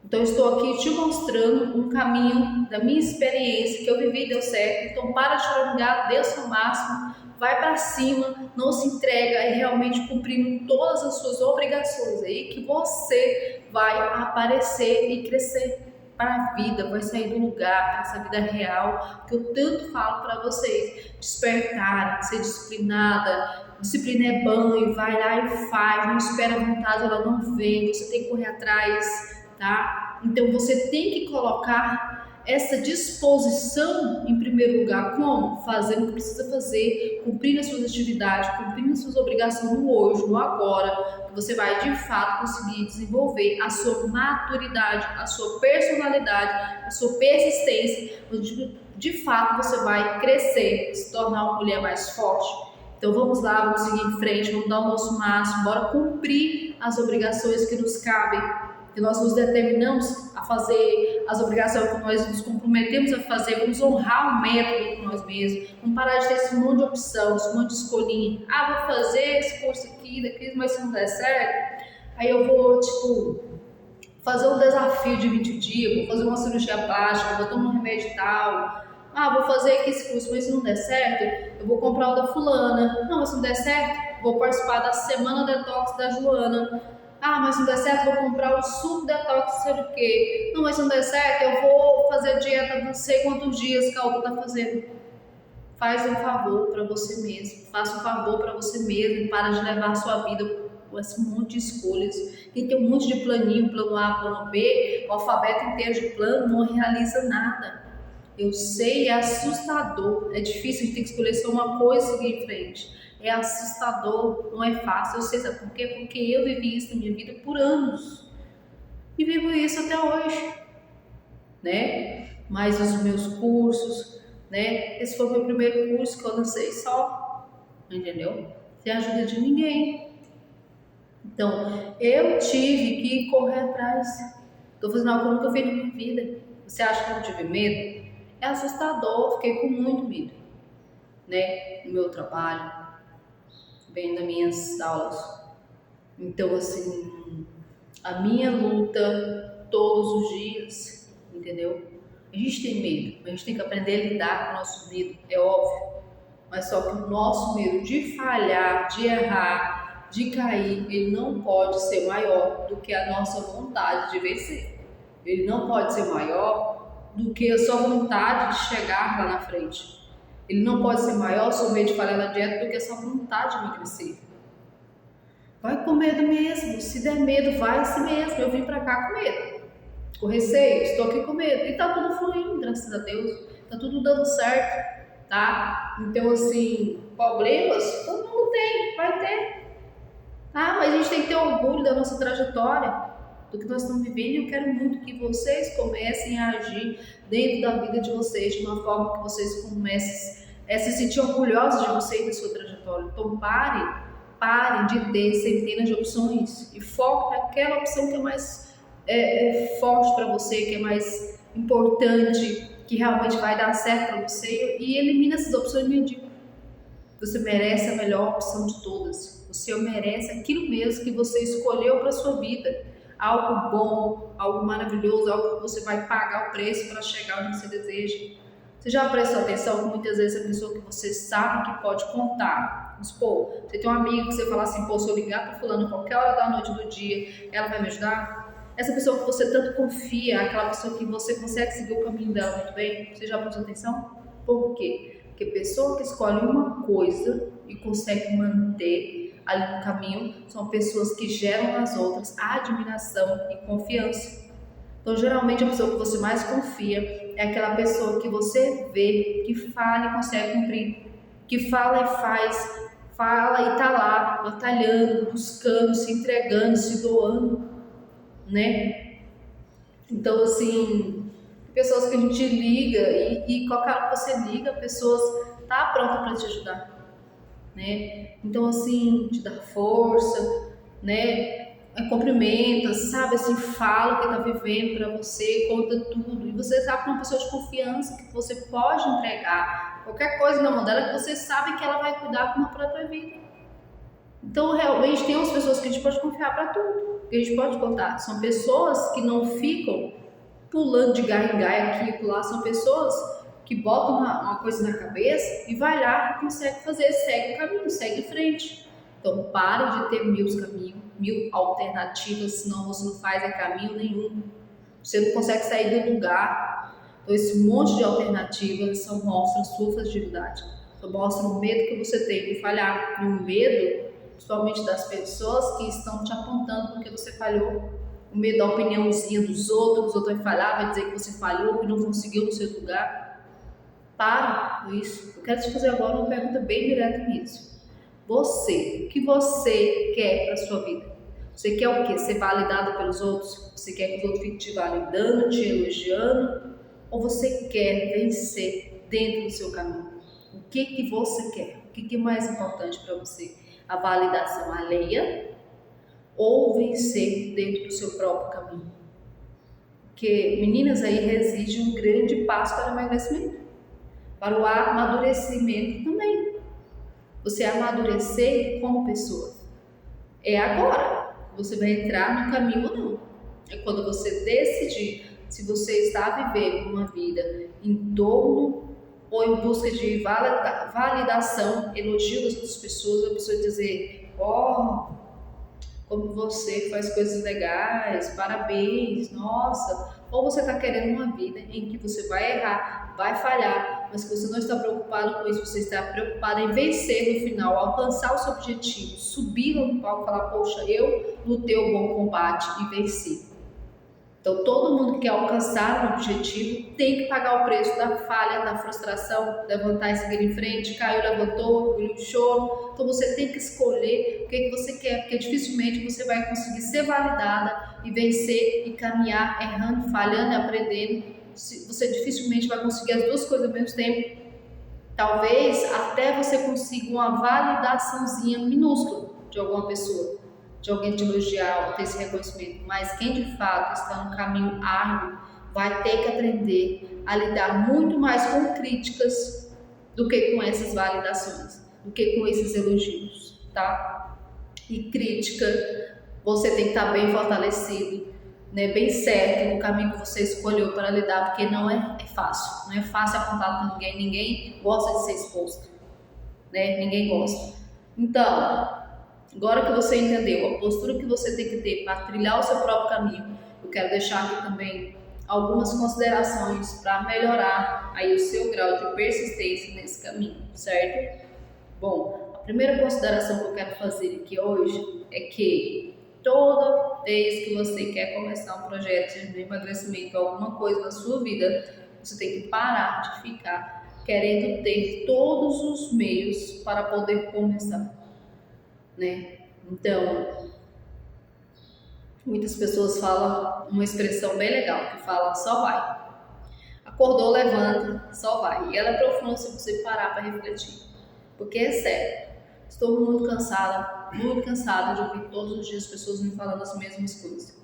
Então, eu estou aqui te mostrando um caminho da minha experiência, que eu vivi e deu certo. Então, para de chorar, dê o seu máximo, vai para cima, não se entrega, é realmente cumprindo todas as suas obrigações aí, que você vai aparecer e crescer para a vida, vai sair do lugar, para essa vida real, que eu tanto falo para vocês, despertar, ser disciplinada. Disciplina é banho, vai lá e faz, não espera a vontade, ela não vem, você tem que correr atrás. Tá? Então você tem que colocar essa disposição em primeiro lugar. Como? Fazendo o que precisa fazer, cumprindo as suas atividades, cumprindo as suas obrigações no hoje, no agora, que você vai de fato conseguir desenvolver a sua maturidade, a sua personalidade, a sua persistência, onde de fato você vai crescer, se tornar uma mulher mais forte. Então vamos lá, vamos seguir em frente, vamos dar o nosso máximo, bora cumprir as obrigações que nos cabem, que nós nos determinamos a fazer, as obrigações que nós nos comprometemos a fazer, vamos honrar o método com nós mesmos, vamos parar de ter esse monte de opção, esse monte de escolhinha. Vou fazer esse curso aqui, daquele, mas se não der certo, aí eu vou, fazer um desafio de 20 dias, vou fazer uma cirurgia plástica, vou tomar um remédio tal. Vou fazer aqui esse curso, mas se não der certo, eu vou comprar o da fulana. Não, mas se não der certo, vou participar da semana detox da Joana. Mas se não der certo, vou comprar o suco detox, sei o quê. Não, mas se não der certo, eu vou fazer dieta não sei quantos dias que a outra tá fazendo. Faz um favor para você mesmo. Faça um favor para você mesmo. Para de levar a sua vida com esse monte de escolhas. Quem tem um monte de planinho, plano A, plano B, o alfabeto inteiro de plano, não realiza nada. Eu sei, é assustador. É difícil, a gente tem que escolher só uma coisa e seguir em frente. É assustador, não é fácil. Eu sei, sabe por quê? Porque eu vivi isso na minha vida por anos. E vivo isso até hoje, né? Mais os meus cursos, né? Esse foi o meu primeiro curso que eu lancei só, entendeu? Sem ajuda de ninguém. Então, eu tive que correr atrás. Estou fazendo algo que eu nunca fiz na minha vida. Você acha que eu não tive medo? É assustador, fiquei com muito medo, né? No meu trabalho, bem nas minhas aulas. Então, assim, a minha luta todos os dias, entendeu? A gente tem medo, a gente tem que aprender a lidar com o nosso medo, é óbvio. Mas só que o nosso medo de falhar, de errar, de cair, ele não pode ser maior do que a nossa vontade de vencer. Ele não pode ser maior do que a sua vontade de chegar lá na frente. Ele não pode ser maior, seu medo de falhar na dieta, do que a sua vontade de emagrecer. Vai com medo mesmo. Se der medo, vai assim mesmo. Eu vim pra cá com medo, com receio, estou aqui com medo. E tá tudo fluindo, graças a Deus. Tá tudo dando certo, tá? Então, assim, problemas todo mundo tem, vai ter. Mas a gente tem que ter orgulho da nossa trajetória, do que nós estamos vivendo, e eu quero muito que vocês comecem a agir dentro da vida de vocês, de uma forma que vocês comecem a se sentir orgulhosos de vocês e da sua trajetória. Então parem de ter centenas de opções e foquem naquela opção que é mais forte para você, que é mais importante, que realmente vai dar certo para você, e elimina essas opções medíocres. Você merece a melhor opção de todas. Você merece aquilo mesmo que você escolheu para sua vida. Algo bom, algo maravilhoso, algo que você vai pagar o preço para chegar onde você deseja. Você já prestou atenção que muitas vezes a pessoa que você sabe que pode contar, vamos supor, você tem um amigo que você fala assim, pô, se eu ligar para fulano qualquer hora da noite do dia, ela vai me ajudar? Essa pessoa que você tanto confia, aquela pessoa que você consegue seguir o caminho dela muito bem, você já prestou atenção? Por quê? Porque pessoa que escolhe uma coisa e consegue manter ali no caminho são pessoas que geram nas outras admiração e confiança. Então, geralmente, a pessoa que você mais confia é aquela pessoa que você vê, que fala e consegue cumprir, que fala e faz, fala e tá lá, batalhando, buscando, se entregando, se doando, né? Então, assim, pessoas que a gente liga e qualquer hora que você liga, pessoas tá pronta para te ajudar, né? Então, assim, te dá força, né? Cumprimenta, sabe, assim, fala o que tá vivendo para você, conta tudo. E você sabe que é uma pessoa de confiança, que você pode entregar qualquer coisa na mão dela, que você sabe que ela vai cuidar como a própria vida. Então, realmente, tem umas pessoas que a gente pode confiar para tudo, que a gente pode contar. São pessoas que não ficam pulando de galho em galho aqui e lá, são pessoas que botam uma coisa na cabeça e vai lá e consegue fazer, segue o caminho, segue em frente. Então, pare de ter mil caminhos, mil alternativas, senão você não faz caminho nenhum. Você não consegue sair do lugar. Então, esse monte de alternativas só mostra a sua fragilidade. Só mostra o medo que você tem de falhar. E o medo, principalmente das pessoas que estão te apontando porque você falhou. O medo da opiniãozinha dos outros, que os outros vão falhar, vai dizer que você falhou, que não conseguiu no seu lugar. Para com isso. Eu quero te fazer agora uma pergunta bem direta nisso. Você, o que você quer para a sua vida? Você quer o quê? Ser validado pelos outros? Você quer que os outros fiquem te validando, te elogiando? Ou você quer vencer dentro do seu caminho? O que você quer? O que é mais importante para você? A validação alheia ou vencer dentro do seu próprio caminho? Porque, meninas, aí reside um grande passo para o emagrecimento, para o amadurecimento também. Você amadurecer como pessoa. É agora. Você vai entrar no caminho ou não. É quando você decidir se você está vivendo uma vida em torno ou em busca de validação, elogio das outras pessoas, a pessoa dizer, como você faz coisas legais, parabéns, nossa. Ou você está querendo uma vida em que você vai errar, vai falhar, mas que você não está preocupado com isso, você está preocupado em vencer no final, alcançar o seu objetivo, subir no palco e falar, poxa, eu lutei um bom combate e venci. Então, todo mundo que quer alcançar um objetivo tem que pagar o preço da falha, da frustração, levantar e seguir em frente, caiu, levantou, engoliu o choro. Então, você tem que escolher o que você quer, porque dificilmente você vai conseguir ser validada e vencer e caminhar errando, falhando e aprendendo. Você dificilmente vai conseguir as duas coisas ao mesmo tempo. Talvez até você consiga uma validaçãozinha minúscula de alguma pessoa, de alguém te elogiar ou ter esse reconhecimento, mas quem de fato está no caminho árduo vai ter que aprender a lidar muito mais com críticas do que com essas validações, do que com esses elogios, tá? E crítica, você tem que estar bem fortalecido, né, bem certo no caminho que você escolheu para lidar, porque não é fácil, não é fácil apontar para ninguém gosta de ser exposto, né? Ninguém gosta. Então, agora que você entendeu a postura que você tem que ter para trilhar o seu próprio caminho, eu quero deixar aqui também algumas considerações para melhorar aí o seu grau de persistência nesse caminho, certo? Bom, a primeira consideração que eu quero fazer aqui hoje é que toda vez que você quer começar um projeto de emagrecimento, alguma coisa na sua vida, você tem que parar de ficar querendo ter todos os meios para poder começar, né? Então, muitas pessoas falam uma expressão bem legal, que fala só vai. Acordou, levanta, só vai. E ela é profunda se você parar para refletir. Porque é sério, estou muito cansada de ouvir todos os dias pessoas me falando as mesmas coisas.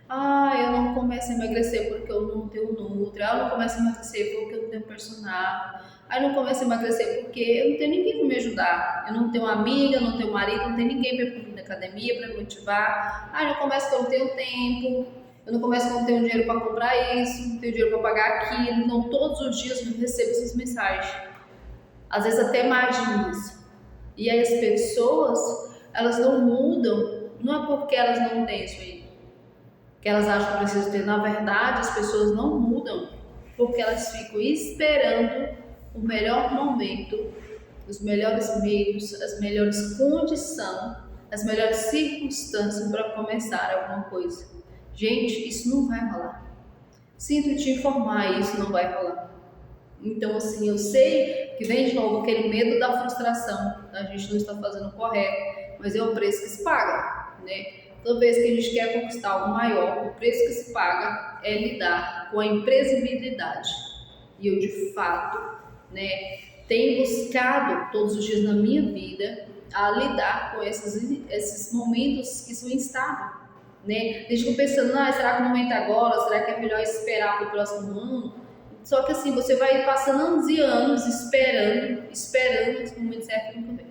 Eu não começo a emagrecer porque eu não tenho Nutri. Eu não começo a emagrecer porque eu não tenho personal. Eu não começo a emagrecer porque eu não tenho ninguém para me ajudar. Eu não tenho amiga, não tenho marido, não tenho ninguém para ir na academia para me motivar. Eu não começo porque eu não tenho tempo. Eu no começo não tenho dinheiro para comprar isso, não tenho dinheiro para pagar aquilo. Então, todos os dias eu recebo essas mensagens. Às vezes até mais de isso. E aí as pessoas, elas não mudam, não é porque elas não têm isso aí, que elas acham que precisam ter. Na verdade, as pessoas não mudam porque elas ficam esperando o melhor momento, os melhores meios, as melhores condições, as melhores circunstâncias para começar alguma coisa. Gente, isso não vai rolar. Sinto te informar, isso não vai rolar. Então, assim, eu sei que vem de novo aquele medo da frustração, a gente não está fazendo o correto, mas é o preço que se paga, né? Toda vez que a gente quer conquistar algo maior, o preço que se paga é lidar com a imprevisibilidade. E eu, de fato, né, tenho buscado todos os dias na minha vida a lidar com esses momentos que são instáveis, né? Deixa eu pensando, será que o momento é agora? Será que é melhor esperar para o próximo ano? Só que assim, você vai passando anos e anos esperando esse momento certo nunca vem,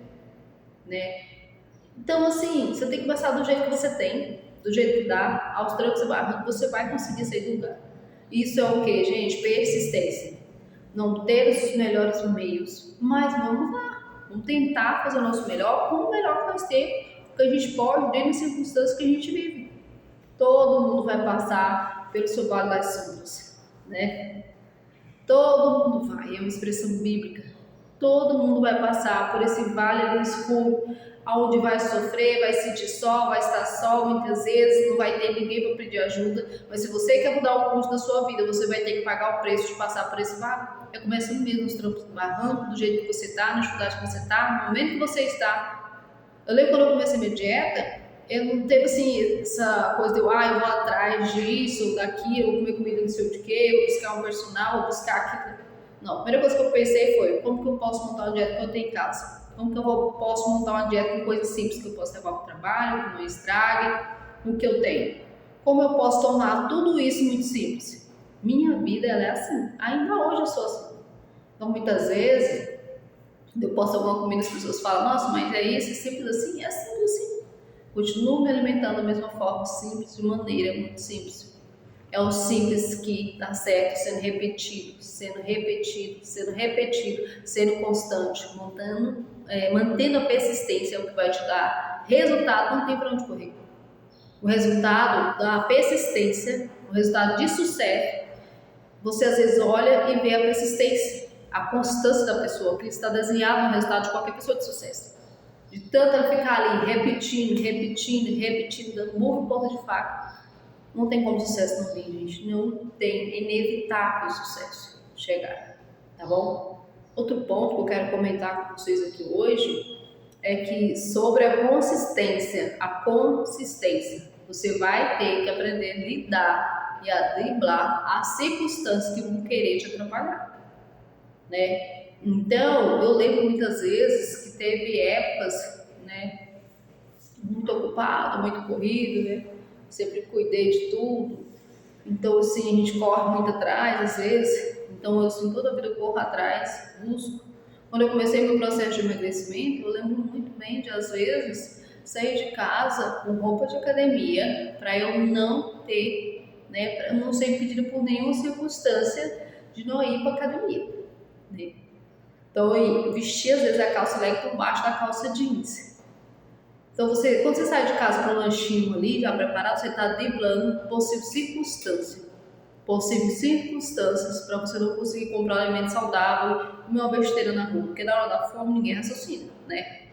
né? Então, assim, você tem que passar do jeito que você tem, do jeito que dá, aos trancos e barrancos, você vai conseguir sair do lugar. Isso é o que, gente? Persistência. Não ter os melhores meios, mas vamos lá. Vamos tentar fazer o nosso melhor com o melhor que nós temos, que a gente pode, dentro das circunstâncias que a gente vive. Todo mundo vai passar pelo seu vale das sombras, né? Todo mundo vai, é uma expressão bíblica. Todo mundo vai passar por esse vale ali escuro, onde vai sofrer, vai sentir sol, vai estar sol muitas vezes, não vai ter ninguém para pedir ajuda. Mas se você quer mudar o curso da sua vida, você vai ter que pagar o preço de passar por esse vale. É começando mesmo nos trampos do barranco, do jeito que você está, na dificuldade que você está, no momento que você está. Eu lembro quando eu comecei minha dieta, eu não teve assim, essa coisa de eu vou atrás disso, daquilo, eu vou comer comida não sei o que, eu vou buscar um personal, vou buscar aquilo. Não, a primeira coisa que eu pensei foi, como que eu posso montar uma dieta que eu tenho em casa? Como que eu posso montar uma dieta com coisas simples que eu posso levar para o trabalho, que não estrague, o que eu tenho? Como eu posso tornar tudo isso muito simples? Minha vida, ela é assim. Ainda hoje eu sou assim. Então, muitas vezes, eu posto alguma comida, as pessoas falam, nossa, mas é isso, é simples assim? É simples assim. Continuo me alimentando da mesma forma, simples, de maneira muito simples. É o simples que dá certo, sendo repetido, sendo repetido, sendo repetido, sendo constante, mantendo a persistência é o que vai te dar resultado, não tem para onde correr. O resultado da persistência, o resultado de sucesso, você às vezes olha e vê a persistência, a constância da pessoa, que está desenhado no resultado de qualquer pessoa de sucesso. De tanto ela ficar ali repetindo, dando murro em ponta de faca, não tem como sucesso não vir, gente. Não tem, é inevitável o sucesso chegar, tá bom? Outro ponto que eu quero comentar com vocês aqui hoje é que sobre a consistência, você vai ter que aprender a lidar e a driblar as circunstâncias que vão querer te atrapalhar, né? Então, eu lembro muitas vezes que teve épocas, né, muito ocupado, muito corrido, né? Sempre cuidei de tudo. Então, assim, a gente corre muito atrás, às vezes. Então, eu, assim, toda a vida eu corro atrás, busco. Quando eu comecei meu processo de emagrecimento, eu lembro muito bem de, às vezes, sair de casa com roupa de academia para eu não ter, né, para eu não ser impedida por nenhuma circunstância de não ir para academia, né? Então, eu vestia, às vezes, a calça leg por baixo da calça jeans. Então, quando você sai de casa com um lanchinho ali, já preparado, você está driblando possíveis circunstâncias para você não conseguir comprar um alimento saudável e comer uma besteira na rua, porque na hora da fome ninguém raciocina, né?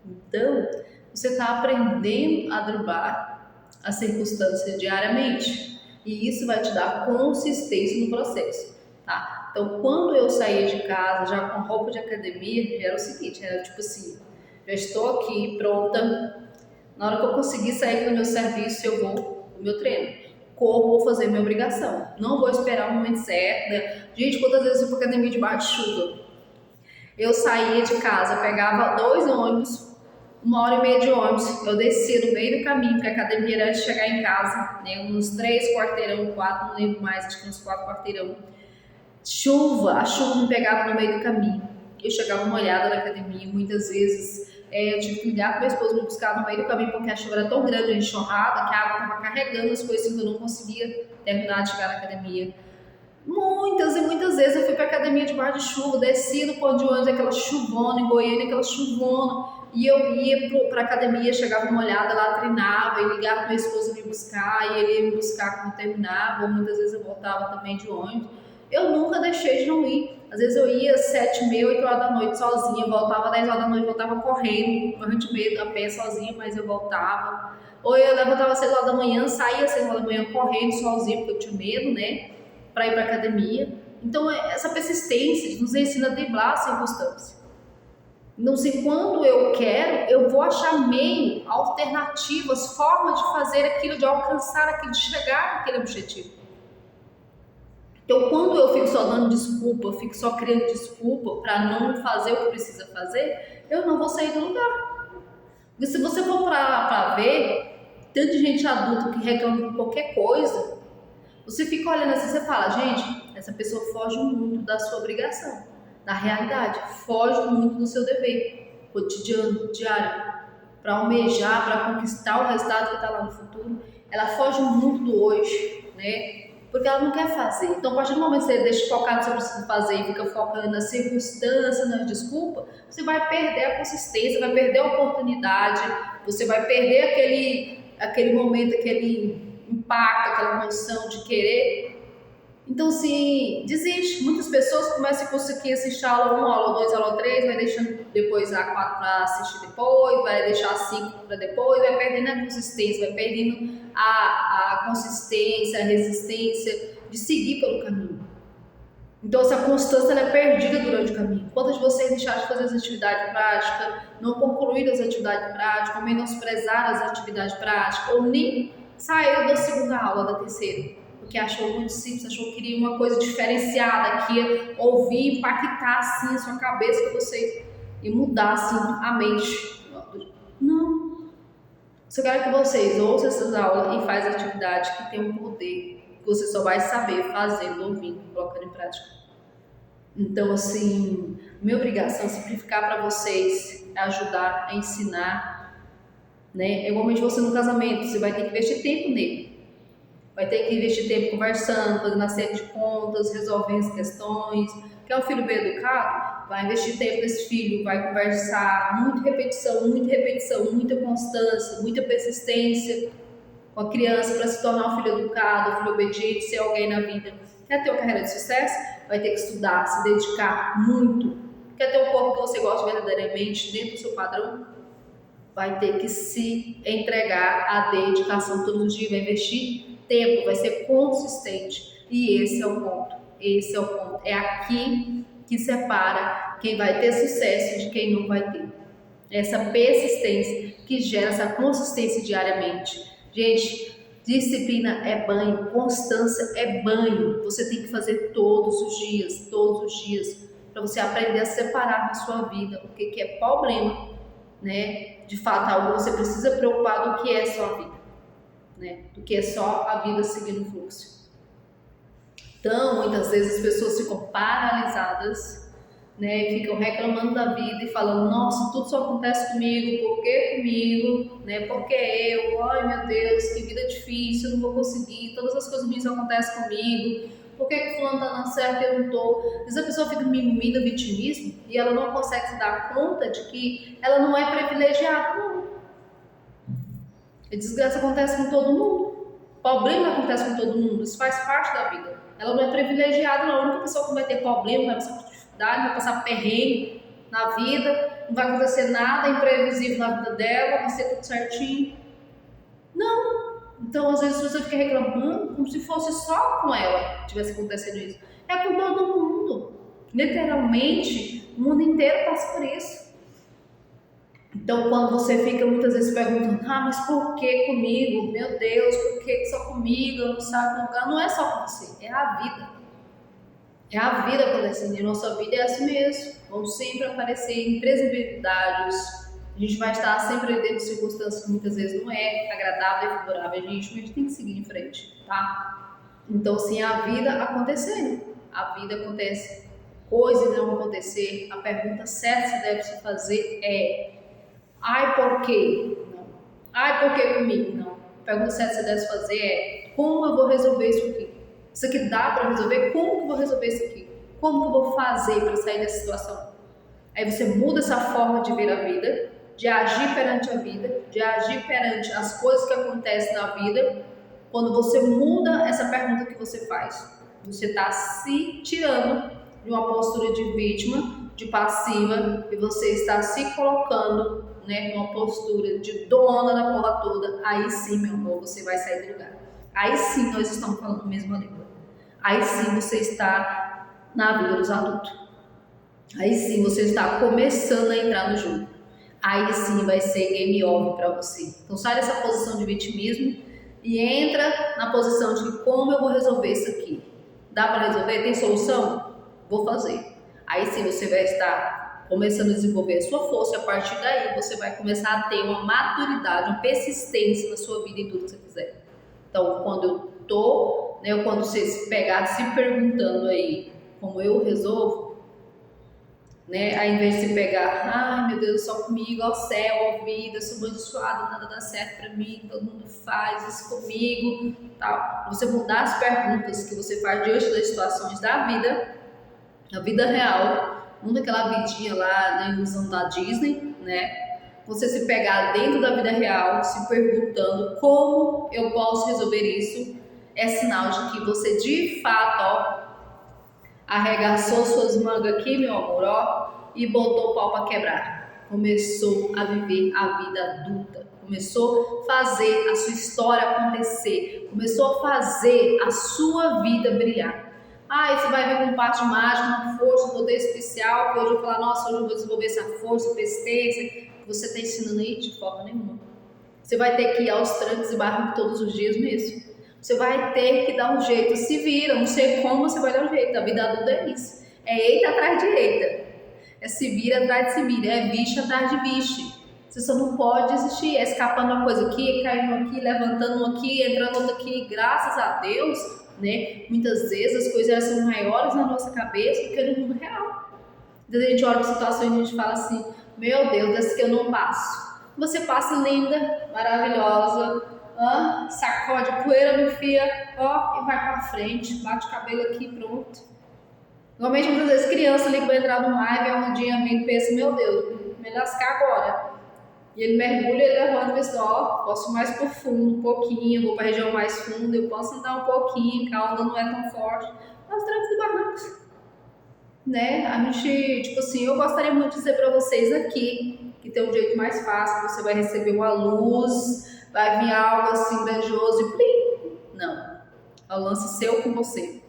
Então, você está aprendendo a driblar a circunstância diariamente e isso vai te dar consistência no processo, tá? Então, quando eu saía de casa já com roupa de academia, já era o seguinte, era tipo assim, já estou aqui pronta, na hora que eu conseguir sair do meu serviço, eu vou no meu treino. Vou fazer minha obrigação, não vou esperar o momento certo, né? Gente, quantas vezes eu fui pra academia debaixo de chuva? Eu saía de casa, pegava 2 ônibus, 1h30 de ônibus, eu descia no meio do caminho, porque a academia era antes de chegar em casa, né? Uns 3 quarteirão, 4, não lembro mais, acho que uns 4 quarteirão. A chuva me pegava no meio do caminho. Eu chegava molhada na academia, muitas vezes eu tive que ligar para meu esposo me buscar no meio do caminho porque a chuva era tão grande, a enxurrada, que a água estava carregando as coisas, então eu não conseguia terminar de chegar na academia. Muitas e muitas vezes eu fui para academia debaixo de chuva, desci no ponto de ônibus, aquela chuvona, em Goiânia, aquela chuvona, e eu ia para academia, chegava molhada lá, treinava, e ligava para meu esposo me buscar, e ele ia me buscar quando terminava, ou muitas vezes eu voltava também de ônibus. Eu nunca deixei de não ir. Às vezes eu ia 7h30, 8 horas da noite sozinha, voltava 10 horas da noite, voltava correndo, morrendo de medo, a pé sozinha, mas eu voltava. Ou eu levantava 6 horas da manhã, saía 6 horas da manhã correndo sozinha, porque eu tinha medo, né? Para ir para academia. Então, essa persistência nos ensina a driblar a circunstância. Não sei quando eu quero, eu vou achar meio, alternativas, formas de fazer aquilo, de alcançar aquilo, de chegar naquele objetivo. Então, quando eu fico só dando desculpa, fico só criando desculpa para não fazer o que precisa fazer, eu não vou sair do lugar. Porque se você for para ver, tanta gente adulta que reclama de qualquer coisa, você fica olhando assim, você fala, gente, essa pessoa foge muito da sua obrigação, da realidade, foge muito do seu dever cotidiano, diário, para almejar, para conquistar o resultado que está lá no futuro. Ela foge muito do hoje, né? Porque ela não quer fazer. Então, a partir do momento que você deixa de focar no que você precisa fazer e fica focando na circunstância, na desculpa, você vai perder a consistência, vai perder a oportunidade, você vai perder aquele momento, aquele impacto, aquela emoção de querer. Então, assim, desiste. Muitas pessoas começam a conseguir assistir a aula 1, aula 2, aula 3, vai deixando depois a 4 para assistir depois, vai deixar a 5 para depois, vai perdendo a consistência, vai perdendo a consistência, a resistência de seguir pelo caminho. Então, essa constância ela é perdida durante o caminho. Quantas de vocês deixaram de fazer as atividades práticas, não concluíram as atividades práticas, ou menosprezaram as atividades práticas, ou nem saiu da segunda aula, da terceira, porque achou muito simples, achou que queria uma coisa diferenciada, que ia ouvir, impactar assim a sua cabeça para vocês e mudar assim a mente. Não. Eu quero que vocês ouçam essas aulas e façam atividade que tem um poder, que você só vai saber fazendo, ouvindo, colocando em prática. Então, assim, minha obrigação é simplificar para vocês, ajudar, a ensinar, né? Igualmente você no casamento, você vai ter que investir tempo nele. Vai ter que investir tempo conversando, fazendo acerto de contas, resolvendo as questões. Quer um filho bem educado? Vai investir tempo nesse filho, vai conversar, muita repetição, muita constância, muita persistência com a criança para se tornar um filho educado, um filho obediente, ser alguém na vida. Quer ter uma carreira de sucesso? Vai ter que estudar, se dedicar muito. Quer ter um corpo que você gosta verdadeiramente dentro do seu padrão? Vai ter que se entregar à dedicação todos os dias, vai investir tempo, vai ser consistente. E esse é o ponto. Esse é o ponto. É aqui que separa quem vai ter sucesso de quem não vai ter. Essa persistência que gera essa consistência diariamente. Gente, disciplina é banho, constância é banho. Você tem que fazer todos os dias, para você aprender a separar na sua vida o que é problema, né? De fato, algo você precisa preocupar do que é só a vida, né? Do que é só a vida seguindo o fluxo. Então, muitas vezes as pessoas ficam paralisadas, né? E ficam reclamando da vida e falando, nossa, tudo só acontece comigo, por que comigo, né? Porque eu, ai meu Deus, que vida difícil, eu não vou conseguir, todas as coisas ruins acontecem comigo. Por que o fulano tá dando certo e eu não tô? Às vezes a pessoa fica mimimi no vitimismo e ela não consegue se dar conta de que ela não é privilegiada, não. A desgraça acontece com todo mundo. Problema acontece com todo mundo. Isso faz parte da vida. Ela não é privilegiada, não. A única pessoa que vai ter problema, vai passar dificuldade, vai passar perrengue na vida, não vai acontecer nada imprevisível na vida dela, vai ser tudo certinho. Não. Então, às vezes, você fica reclamando como se fosse só com ela que tivesse acontecendo isso. É com todo mundo. Literalmente, o mundo inteiro passa por isso. Então, quando você fica muitas vezes perguntando, mas por que comigo? Meu Deus, por que só comigo? Eu não sabe lugar. Não é só com você, é a vida. É a vida acontecendo. E a nossa vida é assim mesmo. Vão sempre aparecer imprevisibilidades. A gente vai estar sempre dentro de circunstâncias que muitas vezes não é agradável e favorável a gente, mas a gente tem que seguir em frente, tá? Então, sim, a vida acontecendo. A vida acontece. Coisas vão acontecer. A pergunta certa que deve se fazer é: Ai, por quê? Não. Ai, por que comigo? Não. A pergunta certa que você deve fazer é: como eu vou resolver isso aqui? Isso aqui dá para resolver? Como que eu vou resolver isso aqui? Como que eu vou fazer para sair dessa situação? Aí você muda essa forma de ver a vida, de agir perante a vida, de agir perante as coisas que acontecem na vida. Quando você muda essa pergunta que você faz, você está se tirando de uma postura de vítima, de passiva, e você está se colocando, né, numa postura de dona da porra toda. Aí sim, meu amor, você vai sair do lugar. Aí sim nós estamos falando a mesma língua. Aí sim você está na vida dos adultos. Aí sim você está começando a entrar no jogo. Aí sim vai ser game over para você. Então sai dessa posição de vitimismo e entra na posição de como eu vou resolver isso aqui. Dá para resolver? Tem solução? Vou fazer. Aí sim você vai estar começando a desenvolver a sua força e a partir daí você vai começar a ter uma maturidade, uma persistência na sua vida em tudo que você fizer. Então quando eu tô, né, quando vocês pegarem se perguntando aí como eu resolvo, né, ao invés de pegar, ai meu Deus, só comigo, ó céu, ó vida, sou abençoada, nada dá certo pra mim, todo mundo faz isso comigo, tal. Você mudar as perguntas que você faz diante das situações da vida, na vida real, não daquela vidinha lá na ilusão da Disney, né? Você se pegar dentro da vida real, se perguntando como eu posso resolver isso, é sinal de que você de fato, ó, arregaçou suas mangas aqui, meu amor, ó, e botou o pau para quebrar. Começou a viver a vida adulta. Começou a fazer a sua história acontecer. Começou a fazer a sua vida brilhar. Ah, você vai vir com um passo mágico, uma força, um poder especial, que hoje eu vou falar, nossa, hoje eu vou desenvolver essa força, persistência, que você está ensinando aí de forma nenhuma. Você vai ter que ir aos trancos e barrancos todos os dias mesmo. Você vai ter que dar um jeito, se vira, não sei como você vai dar um jeito. A vida adulta é isso. É eita atrás de eita. É se vira atrás de se vira. É vixe atrás de vixe. Você só não pode existir. É escapando uma coisa aqui, caindo aqui, levantando um aqui, entrando outro aqui. Graças a Deus, né? Muitas vezes as coisas são maiores na nossa cabeça do que no mundo real. Às vezes a gente olha para situações e a gente fala assim, meu Deus, dessa que eu não passo. Você passa linda, maravilhosa, sacode poeira, minha filha, ó, e vai pra frente, bate o cabelo aqui, pronto. Normalmente, muitas vezes, criança ali que vai entrar no mar e vê um dia amigo e pensa, meu Deus, me lascar agora. E ele mergulha, ele levanta e pensa, ó, posso ir mais profundo, um pouquinho, vou pra região mais funda, eu posso andar um pouquinho, que a onda não é tão forte. Mas trancos e barrancos, né? A gente, tipo assim, eu gostaria muito de dizer pra vocês aqui, que tem um jeito mais fácil, você vai receber uma luz, vai vir algo assim grandioso e plim. Não, é o lance seu com você.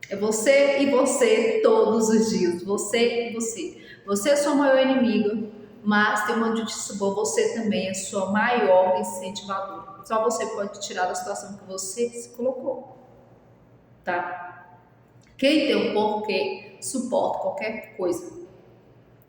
É você e você todos os dias, você e você. Você é sua maior inimiga, mas tem uma notícia boa, você também é sua maior incentivadora. Só você pode tirar da situação que você se colocou, tá? Quem tem um porquê suporta qualquer coisa.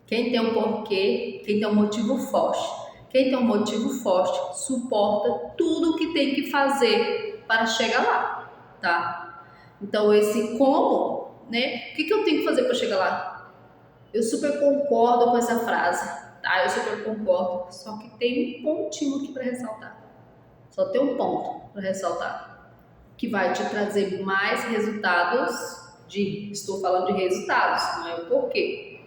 Quem tem um porquê, quem tem um motivo forte, quem tem um motivo forte suporta tudo o que tem que fazer para chegar lá, tá? Então esse como, né? O que eu tenho que fazer para chegar lá? Eu super concordo com essa frase, tá? Eu super concordo, só que tem um pontinho aqui para ressaltar. Só tem um ponto para ressaltar, que vai te trazer mais resultados estou falando de resultados, não é o porquê.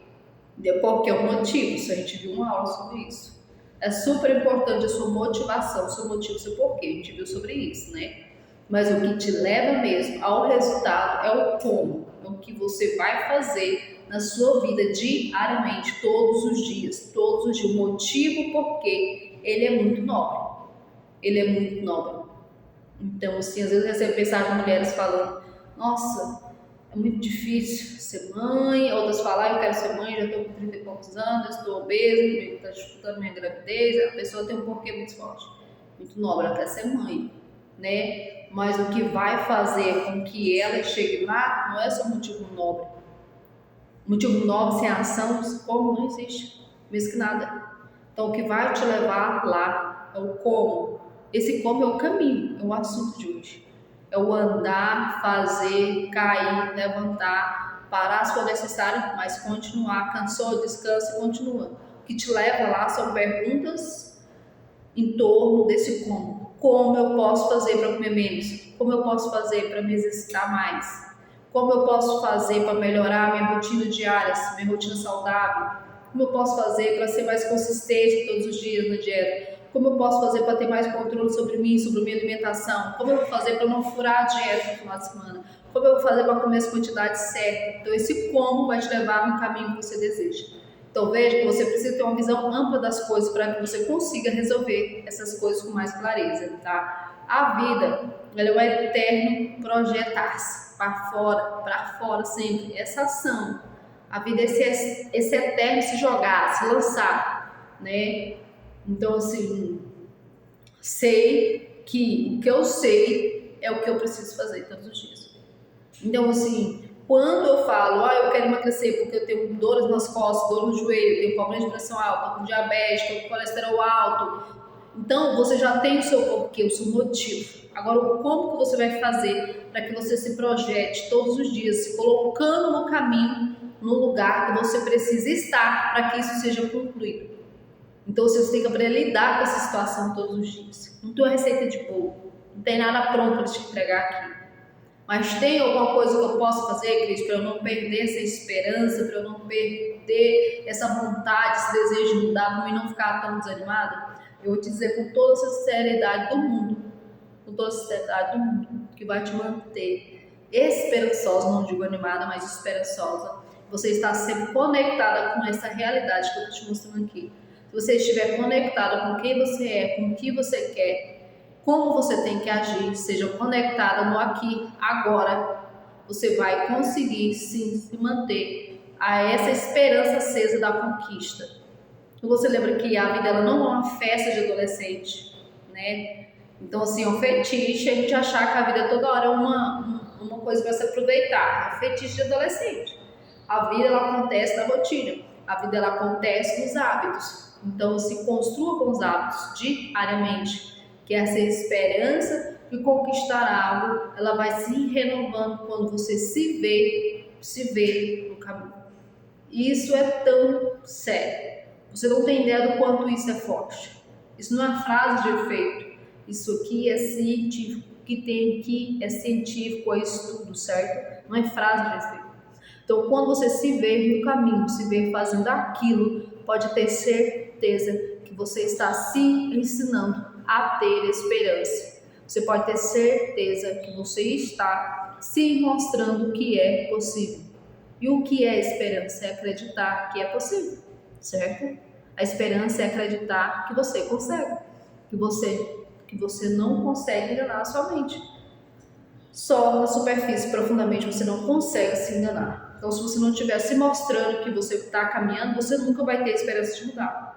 Porque é o motivo, se a gente viu uma aula sobre isso. É super importante a sua motivação, o seu motivo, o seu porquê, a gente viu sobre isso, né? Mas o que te leva mesmo ao resultado é o como, é o que você vai fazer na sua vida diariamente, todos os dias. O motivo porquê, ele é muito nobre. Ele é muito nobre. Então, assim, às vezes eu recebo mensagem de mulheres falando, nossa, é muito difícil ser mãe, outras falam, eu quero ser mãe, já estou com 30 e poucos anos, estou obesa, estou disputando minha gravidez, a pessoa tem um porquê muito forte, muito nobre, ela quer ser mãe, né? Mas o que vai fazer com que ela chegue lá não é só motivo nobre. Motivo nobre sem ação, como não existe, mesmo que nada. Então o que vai te levar lá é o como. Esse como é o caminho, é o assunto de hoje. É o andar, fazer, cair, levantar, parar se for necessário, mas continuar. Cansou, descansa e continua. que te leva lá são perguntas em torno desse como. Como eu posso fazer para comer menos? Como eu posso fazer para me exercitar mais? Como eu posso fazer para melhorar minha rotina diária, minha rotina saudável? Como eu posso fazer para ser mais consistente todos os dias na dieta? Como eu posso fazer para ter mais controle sobre mim, sobre a minha alimentação? Como eu vou fazer para não furar a dieta no final de semana? Como eu vou fazer para comer as quantidades certas? Então, esse como vai te levar no caminho que você deseja. Então, veja que você precisa ter uma visão ampla das coisas para que você consiga resolver essas coisas com mais clareza, tá? A vida, ela é um eterno projetar-se para fora sempre, essa ação. A vida é esse eterno se jogar, se lançar, né? Então, assim, sei que o que eu sei é o que eu preciso fazer todos os dias. Então, assim, quando eu falo, eu quero emagrecer porque eu tenho dores nas costas, dor no joelho, tenho problema de pressão alta, tô com diabetes, tô com colesterol alto, então você já tem o seu porquê, o seu motivo. Agora, como que você vai fazer para que você se projete todos os dias, se colocando no caminho, no lugar que você precisa estar para que isso seja concluído? Então você tem que aprender a lidar com essa situação todos os dias. Não tem uma receita de bolo, não tem nada pronto para te entregar aqui. Mas tem alguma coisa que eu posso fazer, Cris, para eu não perder essa esperança, para eu não perder essa vontade, esse desejo de mudar, para eu não ficar tão desanimada? Eu vou te dizer com toda a sinceridade do mundo, que vai te manter esperançosa, não digo animada, mas esperançosa. Você está sempre conectada com essa realidade que eu estou te mostrando aqui. Se você estiver conectada com quem você é, com o que você quer, como você tem que agir, seja conectada no aqui, agora, você vai conseguir sim se manter a essa esperança acesa da conquista. Você lembra que a vida ela não é uma festa de adolescente, né? Então, assim, é um fetiche a gente achar que a vida toda hora é uma coisa para se aproveitar. É um fetiche de adolescente. A vida ela acontece na rotina, a vida ela acontece nos hábitos. Então, se construa com os hábitos diariamente, que essa esperança de conquistar algo, ela vai se renovando quando você se vê no caminho. Isso é tão sério. Você não tem ideia do quanto isso é forte. Isso não é frase de efeito. Isso aqui é científico. O que tem aqui é científico, é estudo, certo? Não é frase de efeito. Então, quando você se vê no caminho, se vê fazendo aquilo, pode ter certeza que você está se ensinando a ter esperança. Você pode ter certeza que você está se mostrando que é possível. E o que é esperança? É acreditar que é possível, certo? A esperança é acreditar que você consegue, que você não consegue enganar a sua mente. Só na superfície, profundamente, você não consegue se enganar. Então, se você não estiver se mostrando que você está caminhando, você nunca vai ter esperança de mudar.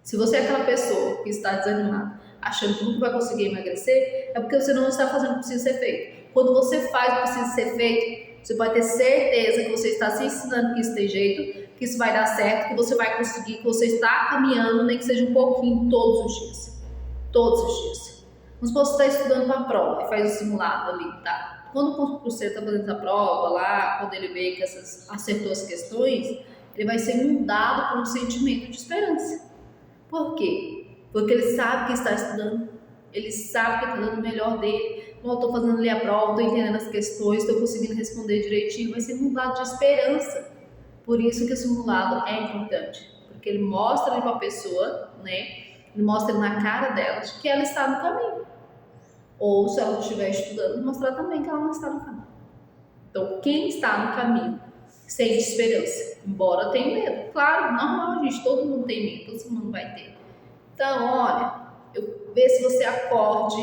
Se você é aquela pessoa que está desanimada, achando que nunca vai conseguir emagrecer, é porque você não está fazendo o que precisa ser feito. Quando você faz o que precisa ser feito, você pode ter certeza que você está se ensinando que isso tem jeito, que isso vai dar certo, que você vai conseguir, que você está caminhando, nem que seja um pouquinho todos os dias. Todos os dias. Vamos supor que você está estudando para a prova e faz o simulado ali, tá? Quando você está fazendo essa prova lá, quando ele vê que acertou as questões, ele vai ser inundado por um sentimento de esperança. Por quê? Porque ele sabe que está estudando, ele sabe que está dando o melhor dele. Não, estou fazendo ali a prova, estou entendendo as questões, estou conseguindo responder direitinho, vai ser inundado de esperança. Por isso que o simulado é importante, porque ele mostra ali para a pessoa, né? Ele mostra na cara dela que ela está no caminho. Ou se ela não estiver estudando, mostrar também que ela não está no caminho. Então, quem está no caminho sente esperança, embora tenha medo. Claro, normal, gente, todo mundo tem medo, todo mundo vai ter. Então, olha, vê se você acorda,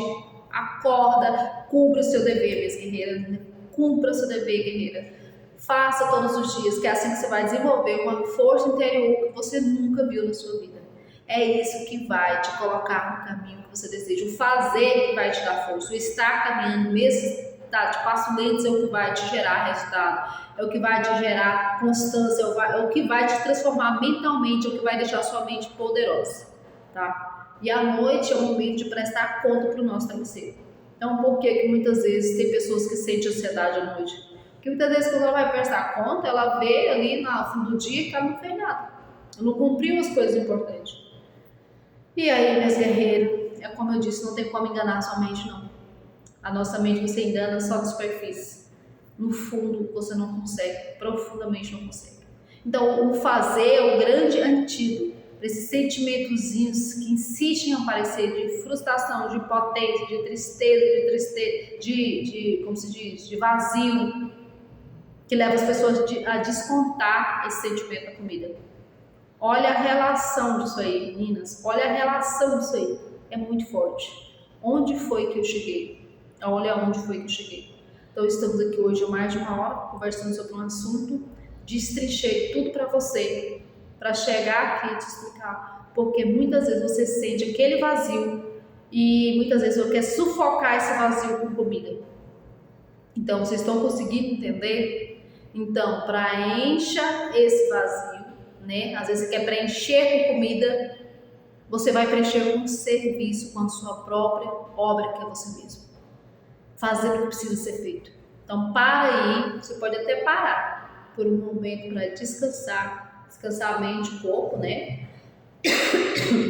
cumpra o seu dever, minhas guerreiras, né? Cumpra o seu dever, guerreira. Faça todos os dias, que é assim que você vai desenvolver uma força interior que você nunca viu na sua vida. É isso que vai te colocar no caminho que você deseja. O fazer que vai te dar força. O estar caminhando, mesmo de passos lentos, é o que vai te gerar resultado. É o que vai te gerar constância. É o que vai te transformar mentalmente. É o que vai deixar a sua mente poderosa. Tá? E a noite é o momento de prestar conta para o nosso travesseiro. Então, por que muitas vezes tem pessoas que sentem ansiedade à noite? Porque muitas vezes quando ela vai prestar conta, ela vê ali no fim do dia que ela não fez nada. não cumpriu as coisas importantes. E aí, minhas guerreiras, é como eu disse, não tem como enganar a sua mente, não. A nossa mente você engana só na superfície. No fundo, você não consegue, profundamente não consegue. Então, o fazer é o grande antídoto para esses sentimentozinhos que insistem em aparecer de frustração, de impotência, de tristeza, como se diz, de vazio, que leva as pessoas a descontar esse sentimento da comida. Olha a relação disso aí, meninas. Olha a relação disso aí. É muito forte. Onde foi que eu cheguei? Olha onde foi que eu cheguei. Então, estamos aqui hoje há mais de uma hora conversando sobre um assunto. Destrinchei tudo para você, para chegar aqui e te explicar. Porque muitas vezes você sente aquele vazio e muitas vezes você quer sufocar esse vazio com comida. Então, vocês estão conseguindo entender? Então, preencha esse vazio, né? Às vezes você quer preencher com comida, você vai preencher com serviço, com a sua própria obra, que é você mesmo. Fazer o que precisa ser feito. Então, para aí, você pode até parar por um momento para descansar a mente, o corpo, né?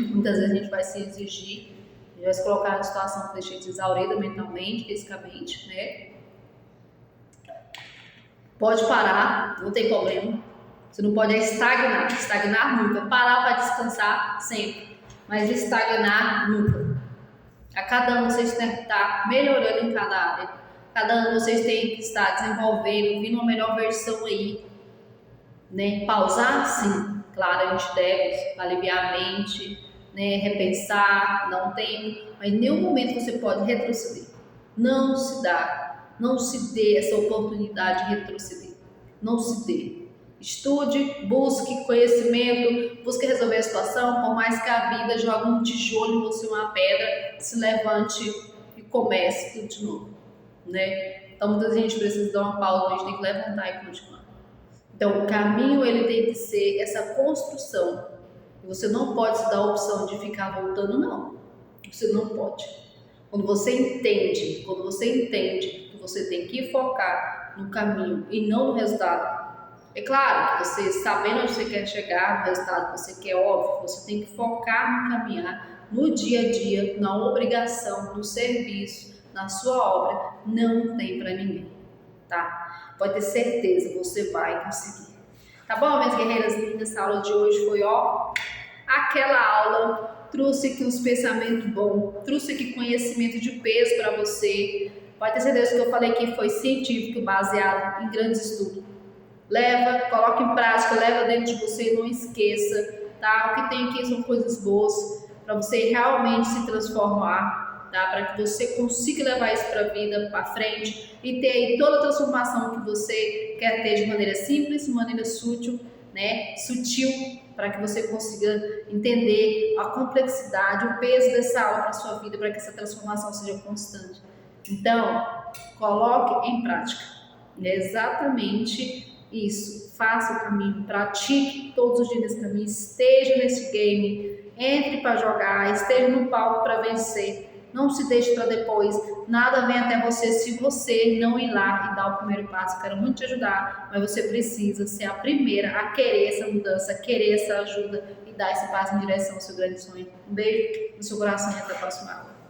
Muitas vezes a gente vai se exigir, a gente vai se colocar na situação que deixa a gente exaurida mentalmente, fisicamente, né? Pode parar, não tem problema. Você não pode estagnar nunca. Parar para descansar sempre, mas estagnar nunca. A cada ano vocês têm que estar melhorando em cada área. Cada ano vocês têm que estar desenvolvendo, vindo uma melhor versão aí. Né? Pausar, sim. Claro, a gente deve aliviar a mente, né? Repensar, não tem. Mas em nenhum momento você pode retroceder. Não se dá. Não se dê essa oportunidade de retroceder. Não se dê. Estude, busque conhecimento, busque resolver a situação, por mais que a vida jogue um tijolo em você, uma pedra, se levante e comece tudo de novo, né? Então, muitas vezes a gente precisa dar uma pausa, a gente tem que levantar e continuar. Então, o caminho, ele tem que ser essa construção. Você não pode se dar a opção de ficar voltando, não. Você não pode. Quando você entende que você tem que focar no caminho e não no resultado. É claro que você, sabendo onde você quer chegar, no resultado que você quer, óbvio, você tem que focar no caminhar, no dia a dia, na obrigação, no serviço, na sua obra. Não tem para ninguém, tá? Pode ter certeza, você vai conseguir. Tá bom, minhas guerreiras lindas? Essa aula de hoje foi, aquela aula. Trouxe aqui uns pensamentos bons, trouxe aqui conhecimento de peso para você. Pode ter certeza que eu falei aqui foi científico, baseado em grandes estudos. Leva, coloca em prática, leva dentro de você, não esqueça, tá? O que tem aqui são coisas boas para você realmente se transformar, tá? Para que você consiga levar isso para a vida, para frente e ter aí toda a transformação que você quer ter de maneira simples, de maneira sutil, né? Sutil, para que você consiga entender a complexidade, o peso dessa aula para a sua vida, para que essa transformação seja constante. Então, coloque em prática. É exatamente isso. Faça o caminho, pratique todos os dias nesse caminho, esteja nesse game, entre para jogar, esteja no palco para vencer. Não se deixe para depois, nada vem até você se você não ir lá e dar o primeiro passo. Quero muito te ajudar, mas você precisa ser a primeira a querer essa mudança, a querer essa ajuda e dar esse passo em direção ao seu grande sonho. Um beijo no seu coração e até a próxima aula.